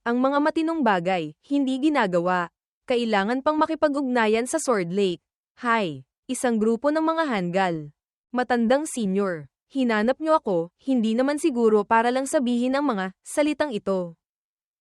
Ang mga matinong bagay, hindi ginagawa. Kailangan pang makipag-ugnayan sa Sword Lake. Hay, isang grupo ng mga Hangal. Matandang senior. Hinanap niyo ako, hindi naman siguro para lang sabihin ang mga salitang ito.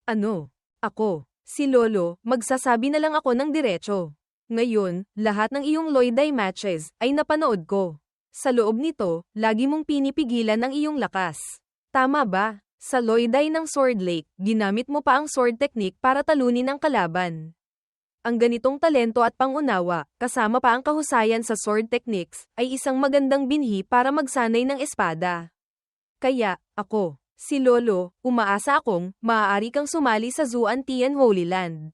Ano? Ako, si Lolo, magsasabi na lang ako ng diretso. Ngayon, lahat ng iyong Loiday matches ay napanood ko. Sa loob nito, lagi mong pinipigilan ang iyong lakas. Tama ba? Sa Loiday ng Sword Lake, ginamit mo pa ang sword technique para talunin ang kalaban. Ang ganitong talento at pangunawa, kasama pa ang kahusayan sa sword techniques, ay isang magandang binhi para magsanay ng espada. Kaya, ako, si Lolo, umaasa akong, maaari kang sumali sa Zuan Tian Holy Land.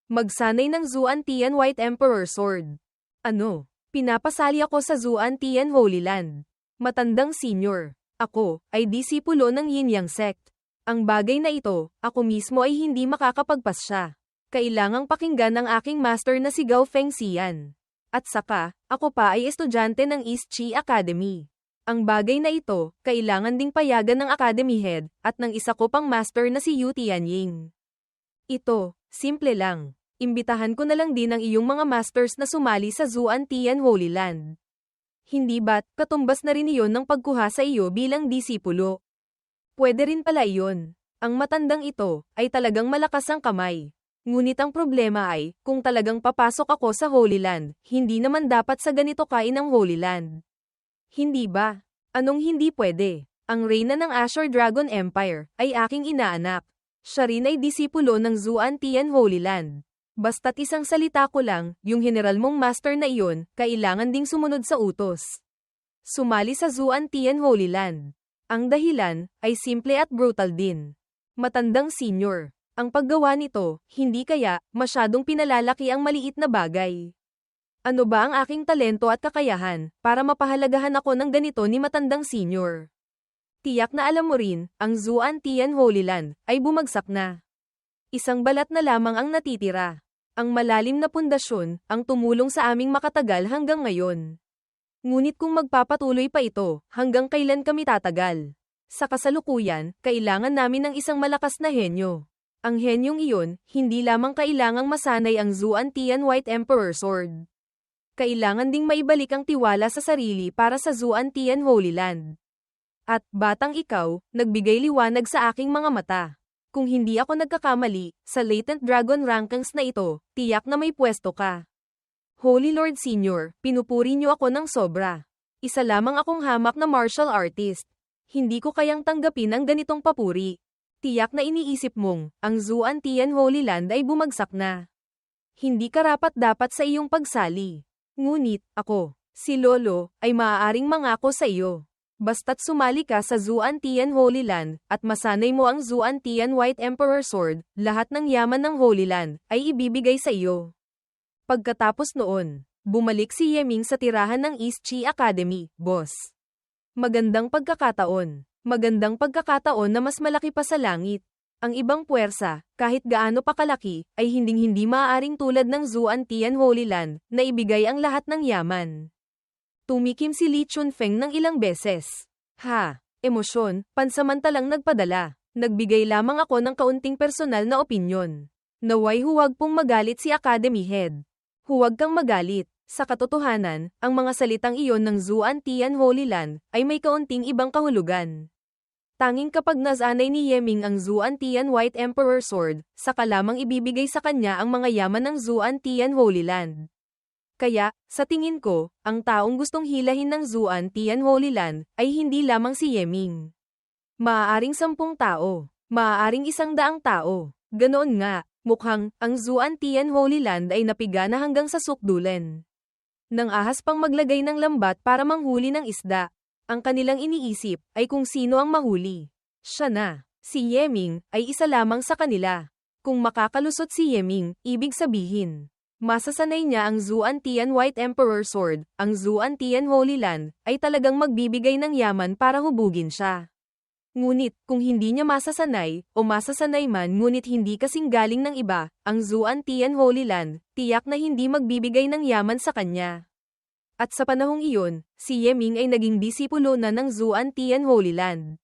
Magsanay ng Zuan Tian White Emperor Sword. Ano? Pinapasali ako sa Zuan Tian Holy Land. Matandang senior. Ako, ay disipulo ng Yin Yang sect. Ang bagay na ito, ako mismo ay hindi makakapagpasya. Kailangang pakinggan ng aking master na si Gao Feng Xian. At saka, ako pa ay estudyante ng East Chi Academy. Ang bagay na ito, kailangan ding payagan ng Academy Head, at ng isa ko pang master na si Yu Tianying. Ito, simple lang. Imbitahan ko na lang din ang iyong mga masters na sumali sa Zuan Tian Holy Land. Hindi ba't, katumbas na rin iyon ng pagkuha sa iyo bilang disipulo? Pwede rin pala iyon. Ang matandang ito, ay talagang malakas ang kamay. Ngunit ang problema ay, kung talagang papasok ako sa Holy Land, hindi naman dapat sa ganito kain ang Holy Land. Hindi ba? Anong hindi pwede? Ang reyna ng Azure Dragon Empire, ay aking inaanak. Siya rin ay disipulo ng Zuan Tian Holy Land. Basta't isang salita ko lang, yung general mong master na iyon, kailangan ding sumunod sa utos. Sumali sa Zuan Tian Holy Land. Ang dahilan, ay simple at brutal din. Matandang senior. Ang paggawa nito, hindi kaya, masyadong pinalalaki ang maliit na bagay. Ano ba ang aking talento at kakayahan, para mapahalagahan ako ng ganito ni matandang senior? Tiyak na alam mo rin, ang Zuan Tian Holy Land, ay bumagsak na. Isang balat na lamang ang natitira. Ang malalim na pundasyon, ang tumulong sa aming makatagal hanggang ngayon. Ngunit kung magpapatuloy pa ito, hanggang kailan kami tatagal? Sa kasalukuyan, kailangan namin ng isang malakas na henyo. Ang henyong iyon, hindi lamang kailangang masanay ang Zuan Tian White Emperor Sword. Kailangan ding maibalik ang tiwala sa sarili para sa Zuan Tian Holy Land. At, batang ikaw, nagbigay liwanag sa aking mga mata. Kung hindi ako nagkakamali, sa latent dragon rankings na ito, tiyak na may pwesto ka. Holy Lord Senior, pinupuri niyo ako ng sobra. Isa lamang akong hamak na martial artist. Hindi ko kayang tanggapin ang ganitong papuri. Tiyak na iniisip mong, ang Zuan Tian Holy Land ay bumagsak na. Hindi karapat-dapat sa iyong pagsali. Ngunit, ako, si Lolo, ay maaaring mangako sa iyo. Basta't sumali ka sa Zuan-Tian Holy Land, at masanay mo ang Zuan-Tian White Emperor Sword, lahat ng yaman ng Holy Land, ay ibibigay sa iyo. Pagkatapos noon, bumalik si Yeming sa tirahan ng East Chi Academy, boss. Magandang pagkakataon. Magandang pagkakataon na mas malaki pa sa langit. Ang ibang puwersa, kahit gaano pa kalaki, ay hinding-hindi maaaring tulad ng Zuan-Tian Holy Land, na ibigay ang lahat ng yaman. Tumikim si Li Chunfeng ng ilang beses. Emosyon, pansamantalang nagpadala. Nagbigay lamang ako ng kaunting personal na opinyon. Naway huwag pong magalit si Academy Head. Huwag kang magalit. Sa katotohanan, ang mga salitang iyon ng Zuan-Tian Holy Land ay may kaunting ibang kahulugan. Tanging kapag nasanay ni Yeming ang Zuan-Tian White Emperor Sword, saka lamang ibibigay sa kanya ang mga yaman ng Zuan-Tian Holy Land. Kaya, sa tingin ko, ang taong gustong hilahin ng Zuan-Tian Holy Land ay hindi lamang si Yeming. Maaaring 10 tao, maaaring 100 tao. Ganoon nga, mukhang ang Zuan-Tian Holy Land ay napiga na hanggang sa sukdulen. Nang ahas pang maglagay ng lambat para manghuli ng isda. Ang kanilang iniisip ay kung sino ang mahuli. Siya na. Si Yeming ay isa lamang sa kanila. Kung makakalusot si Yeming, ibig sabihin, masasanay niya ang Zuan-Tian White Emperor Sword, ang Zuan-Tian Holy Land, ay talagang magbibigay ng yaman para hubugin siya. Ngunit, kung hindi niya masasanay, o masasanay man ngunit hindi kasing galing ng iba, ang Zuan-Tian Holy Land, tiyak na hindi magbibigay ng yaman sa kanya. At sa panahong iyon, si Yeming ay naging disipulo na ng Zuan-Tian Holy Land.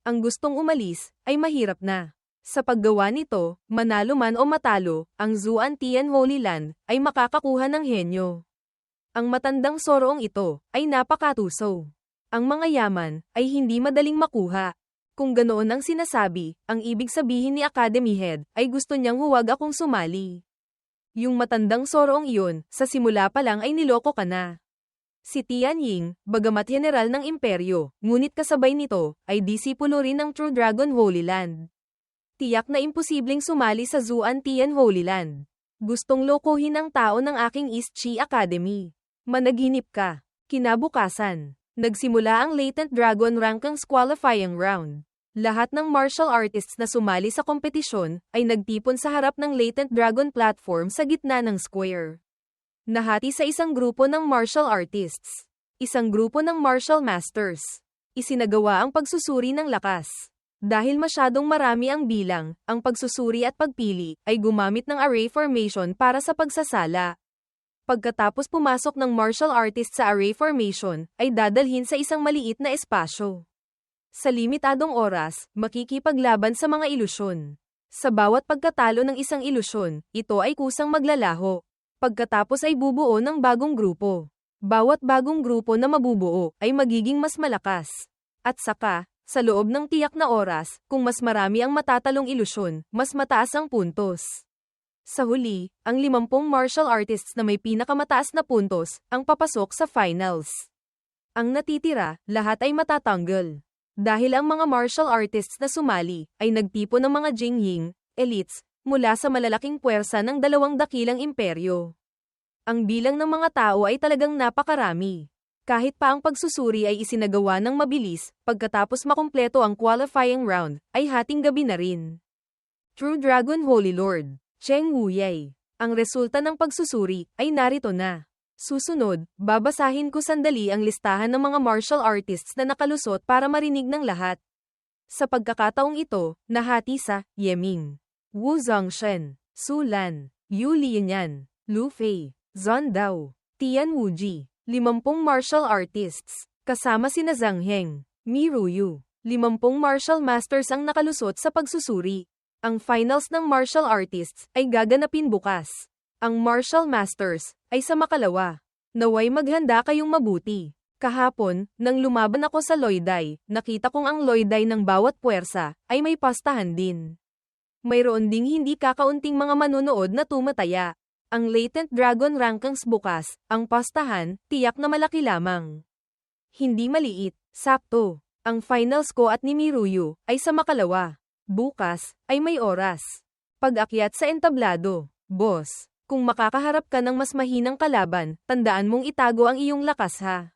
Ang gustong umalis, ay mahirap na. Sa paggawa nito, manalo man o matalo, ang Zuan-Tian Holy Land, ay makakakuha ng henyo. Ang matandang soroong ito, ay napakatuso. Ang mga yaman, ay hindi madaling makuha. Kung ganoon ang sinasabi, ang ibig sabihin ni Academy Head, ay gusto niyang huwag akong sumali. Yung matandang soroong iyon, sa simula pa lang ay niloko ka na. Si Tianying, bagamat general ng imperyo, ngunit kasabay nito, ay disipulo rin ng True Dragon Holy Land. Tiyak na imposibleng sumali sa Zuan-Tian Holy Land. Gustong lokohin ang tao ng aking East Chi Academy. Managinip ka. Kinabukasan, nagsimula ang Latent Dragon Rankings Qualifying Round. Lahat ng martial artists na sumali sa kompetisyon, ay nagtipon sa harap ng Latent Dragon platform sa gitna ng square. Nahati sa isang grupo ng martial artists. Isang grupo ng martial masters. Isinagawa ang pagsusuri ng lakas. Dahil masyadong marami ang bilang, ang pagsusuri at pagpili, ay gumamit ng array formation para sa pagsasala. Pagkatapos pumasok ng martial artist sa array formation, ay dadalhin sa isang maliit na espasyo. Sa limitadong oras, makikipaglaban sa mga ilusyon. Sa bawat pagkatalo ng isang ilusyon, ito ay kusang maglalaho. Pagkatapos ay bubuo ng bagong grupo. Bawat bagong grupo na mabubuo, ay magiging mas malakas. At saka, sa loob ng tiyak na oras, kung mas marami ang matatalong ilusyon, mas mataas ang puntos. Sa huli, ang 50 martial artists na may pinakamataas na puntos, ang papasok sa finals. Ang natitira, lahat ay matatanggal. Dahil ang mga martial artists na sumali, ay nagtipon ng mga Jingying, elites, mula sa malalaking puwersa ng 2 dakilang imperyo. Ang bilang ng mga tao ay talagang napakarami. Kahit pa ang pagsusuri ay isinagawa ng mabilis, pagkatapos makumpleto ang qualifying round, ay hating gabi na rin. True Dragon Holy Lord, Cheng Wuyei. Ang resulta ng pagsusuri, ay narito na. Susunod, babasahin ko sandali ang listahan ng mga martial artists na nakalusot para marinig ng lahat. Sa pagkakataong ito, nahati sa Yeming, Wu Zongshen, Su Lan, Yu Lianyan, Lu Fei, Zhang Dao, Tian Wuji, 50 martial artists, kasama sina Zhang Heng, Mi Ruyu, 50 martial masters ang nakalusot sa pagsusuri. Ang finals ng martial artists ay gaganapin bukas. Ang martial masters ay sa makalawa. Naway maghanda kayong mabuti. Kahapon, nang lumaban ako sa Loiday, nakita kong ang Loiday ng bawat puwersa ay may pastahan din. Mayroon ding hindi kakaunting mga manonood na tumataya. Ang Latent Dragon Rankings bukas, ang pastahan, tiyak na malaki lamang. Hindi maliit, sakto. Ang finals ko at ni Miruyu ay sa makalawa. Bukas, ay may oras. Pag-akyat sa entablado, boss. Kung makakaharap ka ng mas mahinang kalaban, tandaan mong itago ang iyong lakas ha.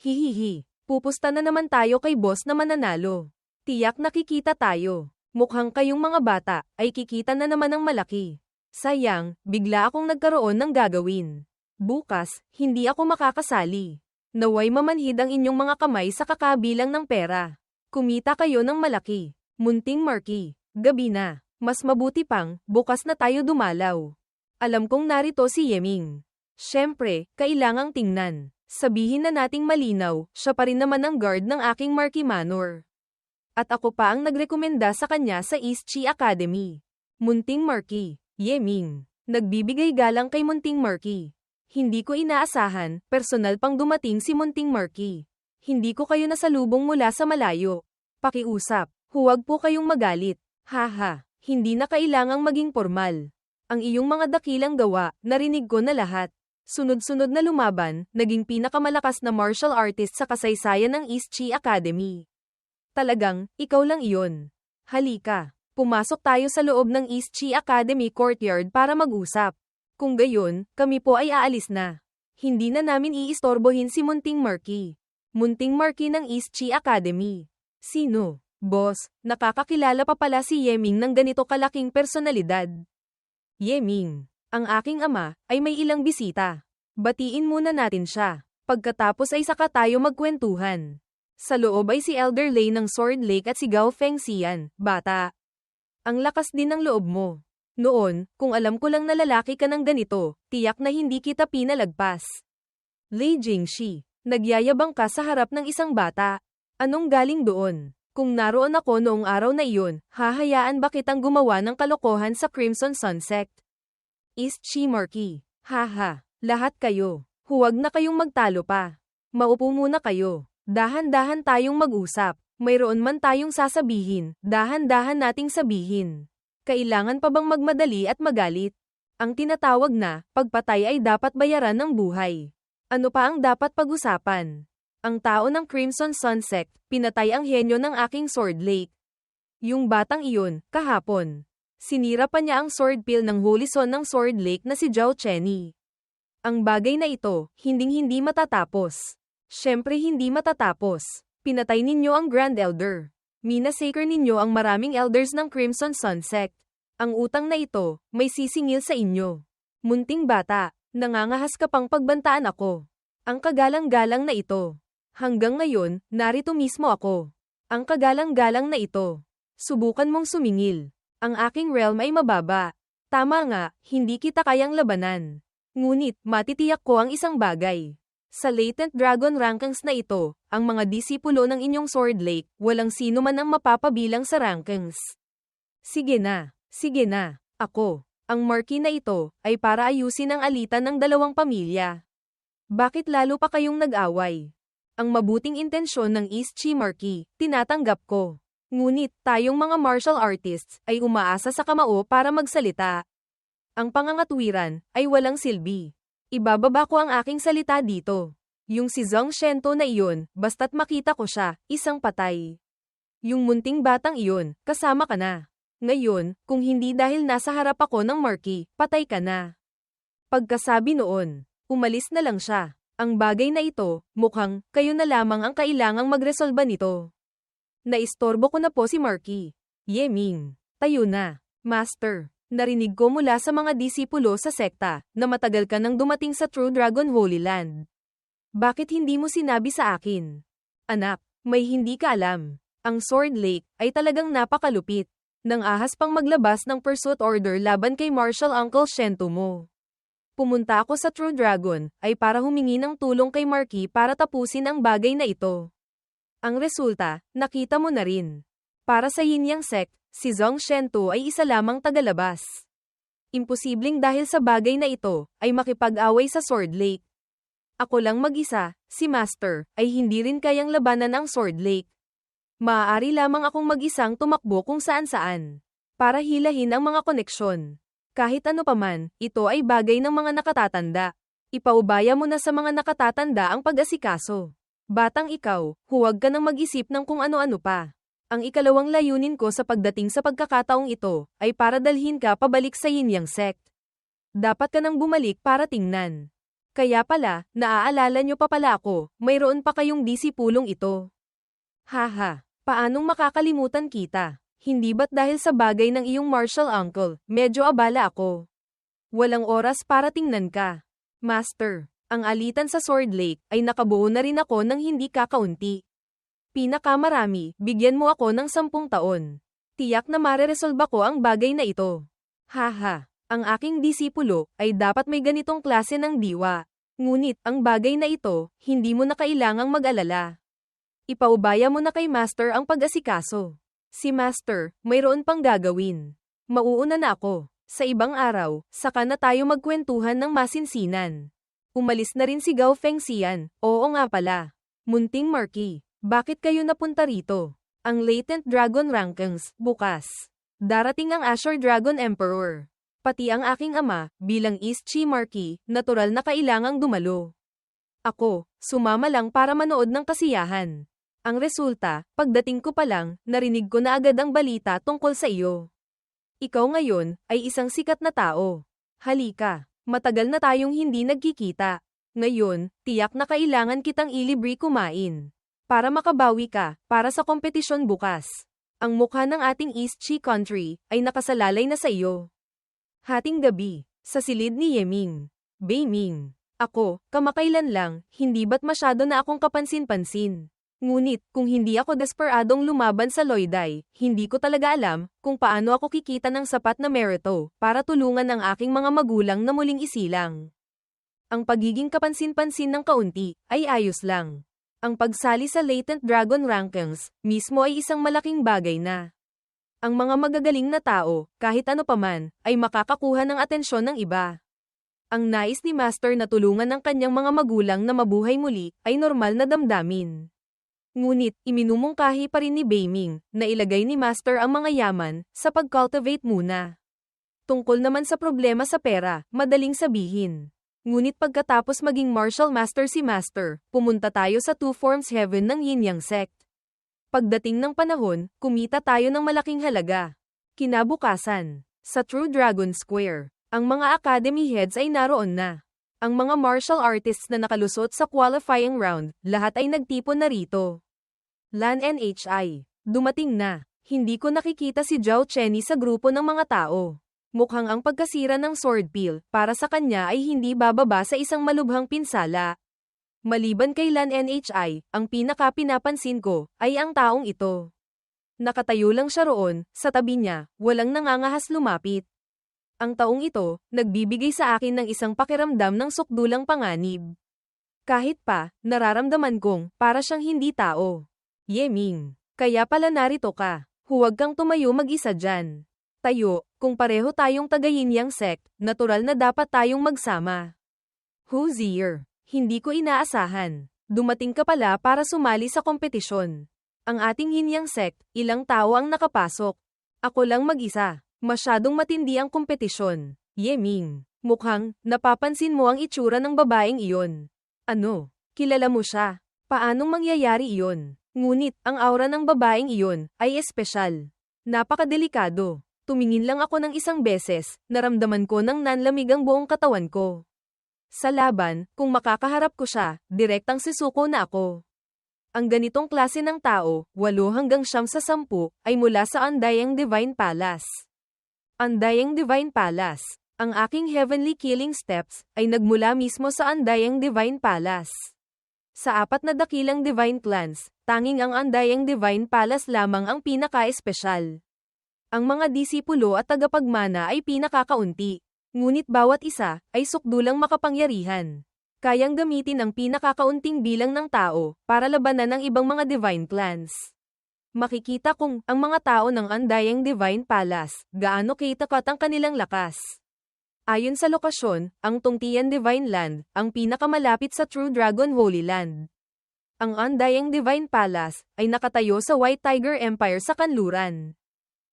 Hihihi, pupusta na naman tayo kay boss na mananalo. Tiyak nakikita tayo. Mukhang kayong mga bata, ay kikita na naman ng malaki. Sayang, bigla akong nagkaroon ng gagawin. Bukas, hindi ako makakasali. Naway mamanhid ang inyong mga kamay sa kakabilang ng pera. Kumita kayo ng malaki. Munting Marky, gabi na. Mas mabuti pang, bukas na tayo dumalaw. Alam kong narito si Yeming. Siyempre, kailangang tingnan. Sabihin na nating malinaw, siya pa rin naman ang guard ng aking Marky Manor. At ako pa ang nagrekomenda sa kanya sa East Chi Academy. Munting Marky, Yeming. Nagbibigay galang kay Munting Marky. Hindi ko inaasahan, personal pang dumating si Munting Marky. Hindi ko kayo nasalubong mula sa malayo. Pakiusap, huwag po kayong magalit. Haha, hindi na kailangang maging formal. Ang iyong mga dakilang gawa, narinig ko na lahat. Sunod-sunod na lumaban, naging pinakamalakas na martial artist sa kasaysayan ng East Chi Academy. Talagang, ikaw lang iyon. Halika, pumasok tayo sa loob ng East Chi Academy courtyard para mag-usap. Kung gayon, kami po ay aalis na. Hindi na namin iistorbohin si Munting Marky. Munting Marky ng East Chi Academy. Sino? Boss, nakakakilala pa pala si Yeming ng ganito kalaking personalidad. Yeming. Ang aking ama, ay may ilang bisita. Batiin muna natin siya. Pagkatapos ay saka tayo magkwentuhan. Sa loob ay si Elder Lei ng Sword Lake at si Gao Fengxian, bata. Ang lakas din ng loob mo. Noon, kung alam ko lang na lalaki ka ng ganito, tiyak na hindi kita pinalagpas. Lei Jingxi, nagyayabang ka sa harap ng isang bata. Anong galing doon? Kung naroon ako noong araw na iyon, hahayaan ba kitang gumawa ng kalokohan sa Crimson Sun Sect? East Chi Marky. Haha, lahat kayo. Huwag na kayong magtalo pa. Maupo muna kayo. Dahan-dahan tayong mag-usap. Mayroon man tayong sasabihin, dahan-dahan nating sabihin. Kailangan pa bang magmadali at magalit? Ang tinatawag na pagpatay ay dapat bayaran ng buhay. Ano pa ang dapat pag-usapan? Ang tao ng Crimson Sun Sect, pinatay ang henyo ng aking Sword Lake. Yung batang iyon, kahapon. Sinira pa niya ang sword pill ng Holy Son ng Sword Lake na si Zhao Chenny. Ang bagay na ito, hinding-hindi matatapos. Siyempre hindi matatapos. Pinatay ninyo ang Grand Elder. Minasacre ninyo ang maraming elders ng Crimson Sun Sect. Ang utang na ito, may sisingil sa inyo. Munting bata, nangangahas ka pang pagbantaan ako. Ang kagalang-galang na ito. Hanggang ngayon, narito mismo ako. Ang kagalang-galang na ito. Subukan mong sumingil. Ang aking realm ay mababa. Tama nga, hindi kita kayang labanan. Ngunit, matitiyak ko ang isang bagay. Sa latent dragon rankings na ito, ang mga disipulo ng inyong Sword Lake, walang sino man ang mapapabilang sa rankings. Sige na, ako. Ang Marky na ito, ay para ayusin ang alitan ng dalawang pamilya. Bakit lalo pa kayong nag-away? Ang mabuting intensyon ng East Chi Marky, tinatanggap ko. Ngunit, tayong mga martial artists, ay umaasa sa kamao para magsalita. Ang pangangatwiran, ay walang silbi. Ibababa ko ang aking salita dito. Yung si Zhang Shento na iyon, basta't makita ko siya, isang patay. Yung munting batang iyon, kasama ka na. Ngayon, kung hindi dahil nasa harap ako ng Marky, patay ka na. Pagkasabi noon, umalis na lang siya. Ang bagay na ito, mukhang, kayo na lamang ang kailangang magresolba nito. Naistorbo ko na po si Marky. Yeming, tayo na. Master, narinig ko mula sa mga disipulo sa sekta, na matagal ka nang dumating sa True Dragon Holy Land. Bakit hindi mo sinabi sa akin? Anak, may hindi ka alam. Ang Sword Lake, ay talagang napakalupit. Nang ahas pang maglabas ng pursuit order laban kay Martial Uncle Shento mo. Pumunta ako sa True Dragon, ay para humingi ng tulong kay Marky para tapusin ang bagay na ito. Ang resulta, nakita mo na rin. Para sa Yin Yang Sect, si Zhang Shento ay isa lamang tagalabas. Imposibleng dahil sa bagay na ito, ay makipag-away sa Sword Lake. Ako lang mag-isa, si Master, ay hindi rin kayang labanan ang Sword Lake. Maaari lamang akong mag-isang tumakbo kung saan-saan. Para hilahin ang mga koneksyon. Kahit ano paman, ito ay bagay ng mga nakatatanda. Ipaubaya mo na sa mga nakatatanda ang pag-asikaso. Batang ikaw, huwag ka nang mag-isip ng kung ano-ano pa. Ang ikalawang layunin ko sa pagdating sa pagkakataong ito, ay para dalhin ka pabalik sa Yin Yang Sect. dapat ka nang bumalik para tingnan. Kaya pala, naaalala nyo pa pala ako, mayroon pa kayong disipulong ito. Haha, paanong makakalimutan kita? Hindi ba't dahil sa bagay ng iyong martial uncle, medyo abala ako. Walang oras para tingnan ka. Master, ang alitan sa Sword Lake ay nakabuo na rin ako ng hindi kakaunti. Pinakamarami, bigyan mo ako ng 10 taon. Tiyak na mareresolba ko ang bagay na ito. Haha, ang aking disipulo ay dapat may ganitong klase ng diwa. Ngunit, ang bagay na ito, hindi mo na kailangang mag-alala. Ipaubaya mo na kay Master ang pag-asikaso. Si Master, mayroon pang gagawin. Mauuna na ako. Sa ibang araw, saka na tayo magkwentuhan ng masinsinan. Umalis na rin si Gao Fengxian. Oo nga pala. Munting Marquis, bakit kayo napunta rito? Ang Latent Dragon Rankings, bukas. Darating ang Azure Dragon Emperor. Pati ang aking ama, bilang East Chi Marquis, natural na kailangang dumalo. Ako, sumama lang para manood ng kasiyahan. Ang resulta, pagdating ko pa lang, narinig ko na agad ang balita tungkol sa iyo. Ikaw ngayon, ay isang sikat na tao. Halika, matagal na tayong hindi nagkikita. Ngayon, tiyak na kailangan kitang ilibre kumain. Para makabawi ka, para sa kompetisyon bukas. Ang mukha ng ating East Chi country, ay nakasalalay na sa iyo. Hating gabi, sa silid ni Yeming. Beiming. Ako, kamakailan lang, hindi ba't masyado na akong kapansin-pansin. Ngunit, kung hindi ako desperadong lumaban sa Loiday, hindi ko talaga alam kung paano ako kikita ng sapat na merito para tulungan ang aking mga magulang na muling isilang. Ang pagiging kapansin-pansin ng kaunti ay ayos lang. Ang pagsali sa Latent Dragon Rankings mismo ay isang malaking bagay na. Ang mga magagaling na tao, kahit ano paman, ay makakakuha ng atensyon ng iba. Ang nais ni Master na tulungan ng kanyang mga magulang na mabuhay muli ay normal na damdamin. Ngunit, iminumungkahi pa rin ni Beiming na ilagay ni Master ang mga yaman sa pag-cultivate muna. Tungkol naman sa problema sa pera, madaling sabihin. Ngunit pagkatapos maging martial master si Master, pumunta tayo sa Two Forms Heaven ng Yin Yang Sect. Pagdating ng panahon, kumita tayo ng malaking halaga. Kinabukasan, sa True Dragon Square, ang mga academy heads ay naroon na. Ang mga martial artists na nakalusot sa qualifying round, lahat ay nagtipon na rito. Lan NHI, dumating na. Hindi ko nakikita si Zhao Chenny sa grupo ng mga tao. Mukhang ang pagkasira ng sword peel para sa kanya ay hindi bababa sa isang malubhang pinsala. Maliban kay Lan NHI, ang pinaka-pinapansin ko ay ang taong ito. Nakatayo lang siya roon, sa tabi niya, walang nangangahas lumapit. Ang taong ito, nagbibigay sa akin ng isang pakiramdam ng sukdulang panganib. Kahit pa, nararamdaman kong para siyang hindi tao. Yeming, kaya pala narito ka. Huwag kang tumayo mag-isa dyan. Tayo, kung pareho tayong taga-Yin Yang Sect, natural na dapat tayong magsama. Hozier, hindi ko inaasahan. Dumating ka pala para sumali sa kompetisyon. Ang ating Yin Yang Sect, ilang tao ang nakapasok. Ako lang mag-isa. Masyadong matindi ang kompetisyon. Yeming, mukhang napapansin mo ang itsura ng babaeng iyon. Ano? Kilala mo siya? Paanong mangyayari iyon? Ngunit, ang aura ng babaeng iyon ay espesyal. Napakadelikado. Tumingin lang ako ng isang beses, naramdaman ko ng nanlamig ang buong katawan ko. Sa laban, kung makakaharap ko siya, direktang sisuko na ako. Ang ganitong klase ng tao, 8 hanggang 9 sa 10, ay mula sa Undying Divine Palace. Undying Divine Palace. Ang aking Heavenly Killing Steps ay nagmula mismo sa Undying Divine Palace. Sa 4 na dakilang Divine Clans, tanging ang Undying Divine Palace lamang ang pinaka-espesyal. Ang mga disipulo at tagapagmana ay pinakakaunti, ngunit bawat isa ay sukdulang makapangyarihan. Kayang gamitin ang pinakakaunting bilang ng tao para labanan ang ibang mga Divine Clans. Makikita kung ang mga tao ng Undying Divine Palace, gaano kitapat ang kanilang lakas. Ayon sa lokasyon, ang Tungtian Divine Land, ang pinakamalapit sa True Dragon Holy Land. Ang Undying Divine Palace, ay nakatayo sa White Tiger Empire sa kanluran.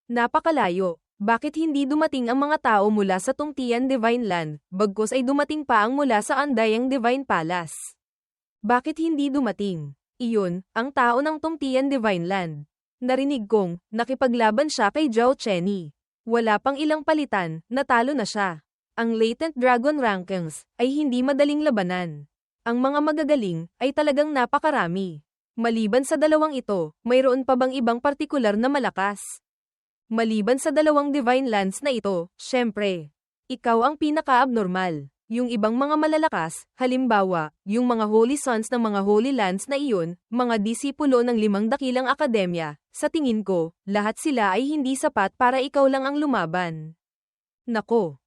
Napakalayo, bakit hindi dumating ang mga tao mula sa Tungtian Divine Land, bagkus ay dumating pa ang mula sa Undying Divine Palace? Bakit hindi dumating? Iyon, ang tao ng Tungtian Divine Land. Narinig kong, nakipaglaban siya kay Zhao Chenny. Wala pang ilang palitan, natalo na siya. Ang latent dragon rankings ay hindi madaling labanan. Ang mga magagaling ay talagang napakarami. Maliban sa dalawang ito, mayroon pa bang ibang partikular na malakas? Maliban sa dalawang divine lands na ito, syempre, ikaw ang pinaka-abnormal. Yung ibang mga malalakas, halimbawa, yung mga holy sons ng mga holy lands na iyon, mga disipulo ng 5 dakilang akademya, sa tingin ko, lahat sila ay hindi sapat para ikaw lang ang lumaban. Nako,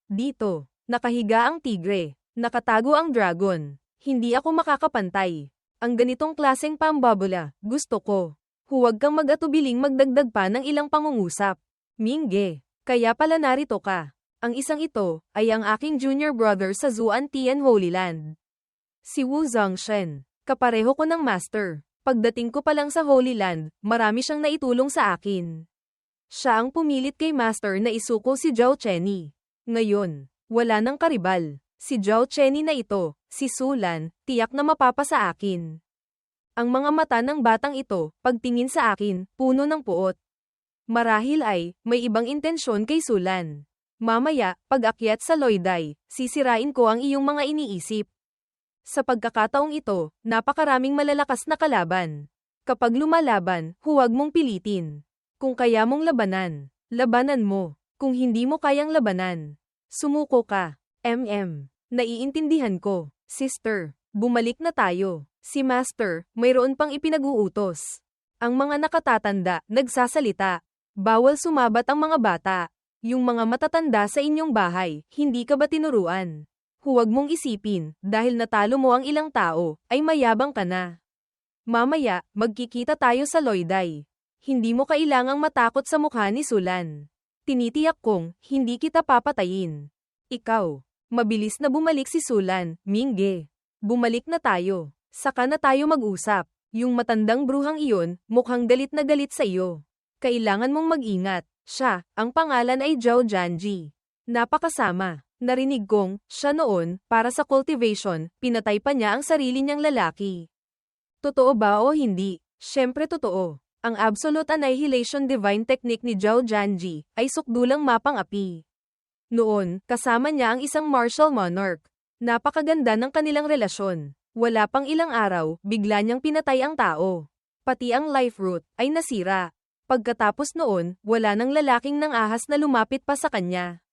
dito, nakahiga ang tigre, nakatago ang dragon, hindi ako makakapantay. Ang ganitong klaseng pambabula, gusto ko. Huwag kang mag-atubiling magdagdag pa ng ilang pangungusap. Mingge, kaya pala narito ka. Ang isang ito, ay ang aking junior brother sa Zuan Tian Holy Land. Si Wu Zongshen, kapareho ko ng master. Pagdating ko pa lang sa Holy Land, marami siyang naitulong sa akin. Siya ang pumilit kay master na isuko si Zhao Chenny. Ngayon, wala nang karibal. Si Zhao Chenny na ito, si Sulan, tiyak na mapapasa akin. Ang mga mata ng batang ito, pagtingin sa akin, puno ng puot. Marahil ay, may ibang intensyon kay Sulan. Mamaya, pag-akyat sa Loiday, sisirain ko ang iyong mga iniisip. Sa pagkakataong ito, napakaraming malalakas na kalaban. Kapag lumalaban, huwag mong pilitin. Kung kaya mong labanan mo. Kung hindi mo kayang labanan, sumuko ka. Naiintindihan ko. Sister, bumalik na tayo. Si Master, mayroon pang ipinag-uutos. Ang mga nakatatanda, nagsasalita. Bawal sumabat ang mga bata. Yung mga matatanda sa inyong bahay, hindi ka ba tinuruan? Huwag mong isipin, dahil natalo mo ang ilang tao, ay mayabang ka na. Mamaya, magkikita tayo sa Loiday. Hindi mo kailangang matakot sa mukha ni Sulan. Tinitiyak kong, hindi kita papatayin. Ikaw, mabilis na bumalik si Sulan, Mingge. Bumalik na tayo. Saka na tayo mag-usap. Yung matandang bruhang iyon, mukhang galit na galit sa iyo. Kailangan mong mag-ingat. Siya, ang pangalan ay Zhao Janji. Napakasama. Narinig kong, siya noon, para sa cultivation, pinatay pa niya ang sarili niyang lalaki. Totoo ba o hindi? Siyempre totoo. Ang Absolute Annihilation Divine Technique ni Zhao Janji, ay sukdulang mapang-api. Noon, kasama niya ang isang martial monarch. Napakaganda ng kanilang relasyon. Wala pang ilang araw, bigla niyang pinatay ang tao. Pati ang life root, ay nasira. Pagkatapos noon, wala nang lalaking nang ahas na lumapit pa sa kanya.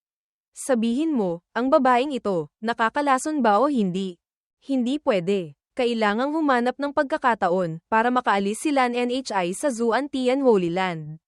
Sabihin mo, ang babaeng ito, nakakalason ba o hindi? Hindi pwede. Kailangang humanap ng pagkakataon para makaalis si Lan Nhi sa Zuan Tian Holy Land.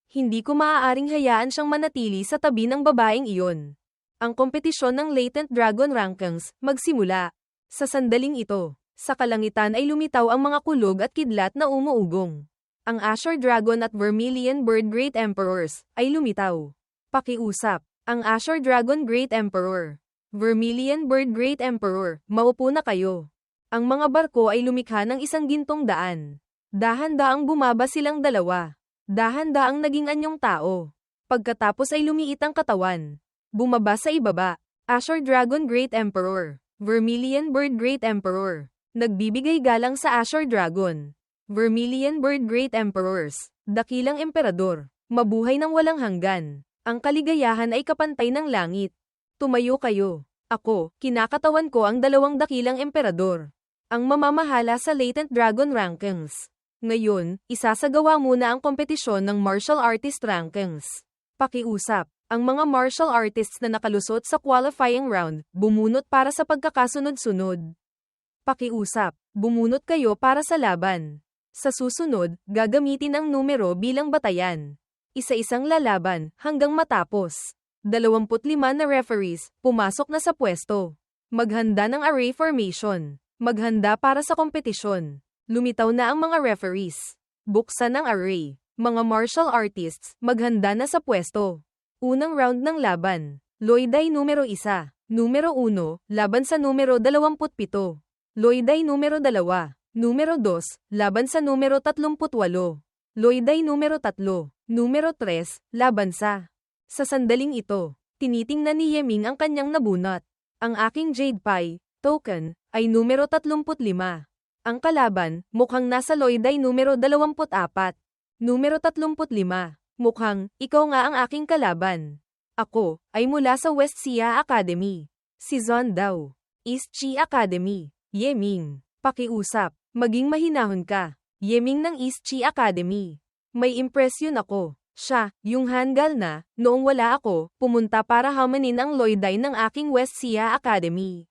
Hindi ko maaaring hayaan siyang manatili sa tabi ng babaeng iyon. Ang kompetisyon ng Latent Dragon Rankings, magsimula. Sa sandaling ito, sa kalangitan ay lumitaw ang mga kulog at kidlat na umuugong. Ang Azure Dragon at Vermilion Bird Great Emperors ay lumitaw. Pakiusap, ang Azure Dragon Great Emperor, Vermilion Bird Great Emperor, maupo na kayo. Ang mga barko ay lumikha ng isang gintong daan. Dahan-daang bumaba silang dalawa. Dahan-daang naging anyong tao. Pagkatapos ay lumiit ang katawan. Bumaba sa ibaba. Azure Dragon Great Emperor, Vermilion Bird Great Emperor. Nagbibigay galang sa Azure Dragon. Vermilion Bird Great Emperors, dakilang emperador, mabuhay ng walang hanggan. Ang kaligayahan ay kapantay ng langit. Tumayo kayo. Ako, kinakatawan ko ang 2 dakilang emperador. Ang mamamahala sa Latent Dragon Rankings. Ngayon, isasagawa muna ang kompetisyon ng Martial Artist Rankings. Pakiusap, ang mga martial artists na nakalusot sa qualifying round, bumunot para sa pagkakasunod-sunod. Pakiusap, bumunot kayo para sa laban. Sa susunod, gagamitin ang numero bilang batayan. Isa-isang lalaban, hanggang matapos. 25 na referees, pumasok na sa pwesto. Maghanda ng array formation. Maghanda para sa kompetisyon. Lumitaw na ang mga referees. Buksan ang array. Mga martial artists, maghanda na sa pwesto. Unang round ng laban. Loiday numero 1. Numero 1, laban sa numero 27. Loiday numero 2. Numero 2, laban sa numero 38. Loiday numero 3. Numero 3, laban sa. Sa sandaling ito, tinitingnan ni Yeming ang kanyang nabunot. Ang aking Jade Pie, token, ay numero 35. Ang kalaban, mukhang nasa Loiday numero 24. Numero 35. Mukhang, ikaw nga ang aking kalaban. Ako, ay mula sa West Xia Academy. Si Zon daw. East Chi Academy. Yeming. Pakiusap. Maging mahinahon ka. Yeming ng East Chi Academy. May impresyon ako. Siya, yung Hangal na, noong wala ako, pumunta para hamanin ang Loiday ng aking West Xia Academy.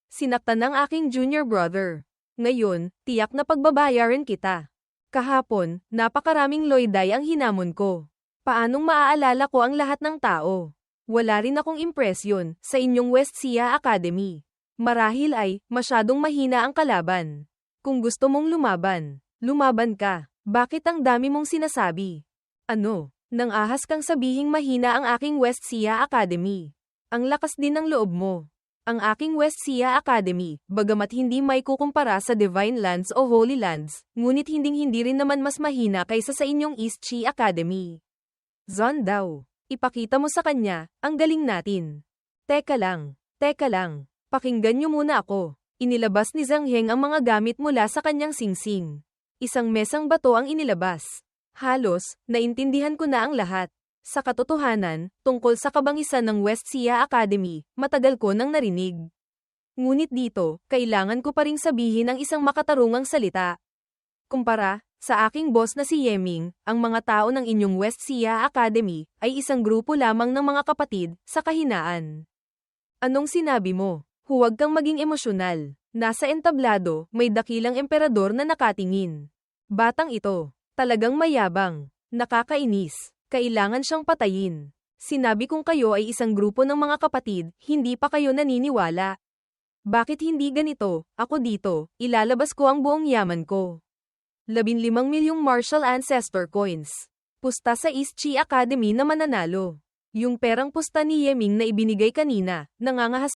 Sinaktan ng aking junior brother. Ngayon, tiyak na pagbabayaran kita. Kahapon, napakaraming Loiday ang hinamon ko. Paanong maaalala ko ang lahat ng tao? Wala rin akong impresyon sa inyong West Xia Academy. Marahil ay, masyadong mahina ang kalaban. Kung gusto mong lumaban, lumaban ka. Bakit ang dami mong sinasabi? Ano, nang ahas kang sabihing mahina ang aking West Xia Academy. Ang lakas din ng loob mo. Ang aking West Xia Academy, bagamat hindi may kukumpara sa Divine Lands o Holy Lands, ngunit hindi rin naman mas mahina kaysa sa inyong East Chi Academy. Zon daw. Ipakita mo sa kanya, ang galing natin. Teka lang, pakinggan niyo muna ako. Inilabas ni Zhang Heng ang mga gamit mula sa kanyang singsing. Isang mesang bato ang inilabas. Halos, naintindihan ko na ang lahat. Sa katotohanan, tungkol sa kabangisan ng West Xia Academy, matagal ko nang narinig. Ngunit dito, kailangan ko pa ring sabihin ang isang makatarungang salita. Kumpara, sa aking boss na si Yeming, ang mga tao ng inyong West Xia Academy, ay isang grupo lamang ng mga kapatid, sa kahinaan. Anong sinabi mo? Huwag kang maging emosyonal. Nasa entablado, may dakilang emperador na nakatingin. Batang ito, talagang mayabang, nakakainis. Kailangan siyang patayin. Sinabi kong kayo ay isang grupo ng mga kapatid, hindi pa kayo naniniwala. Bakit hindi ganito? Ako dito, ilalabas ko ang buong yaman ko. 15 milyong martial ancestor coins. Pusta sa East Chi Academy na mananalo. Yung perang pusta ni Yeming na ibinigay kanina, nangangahas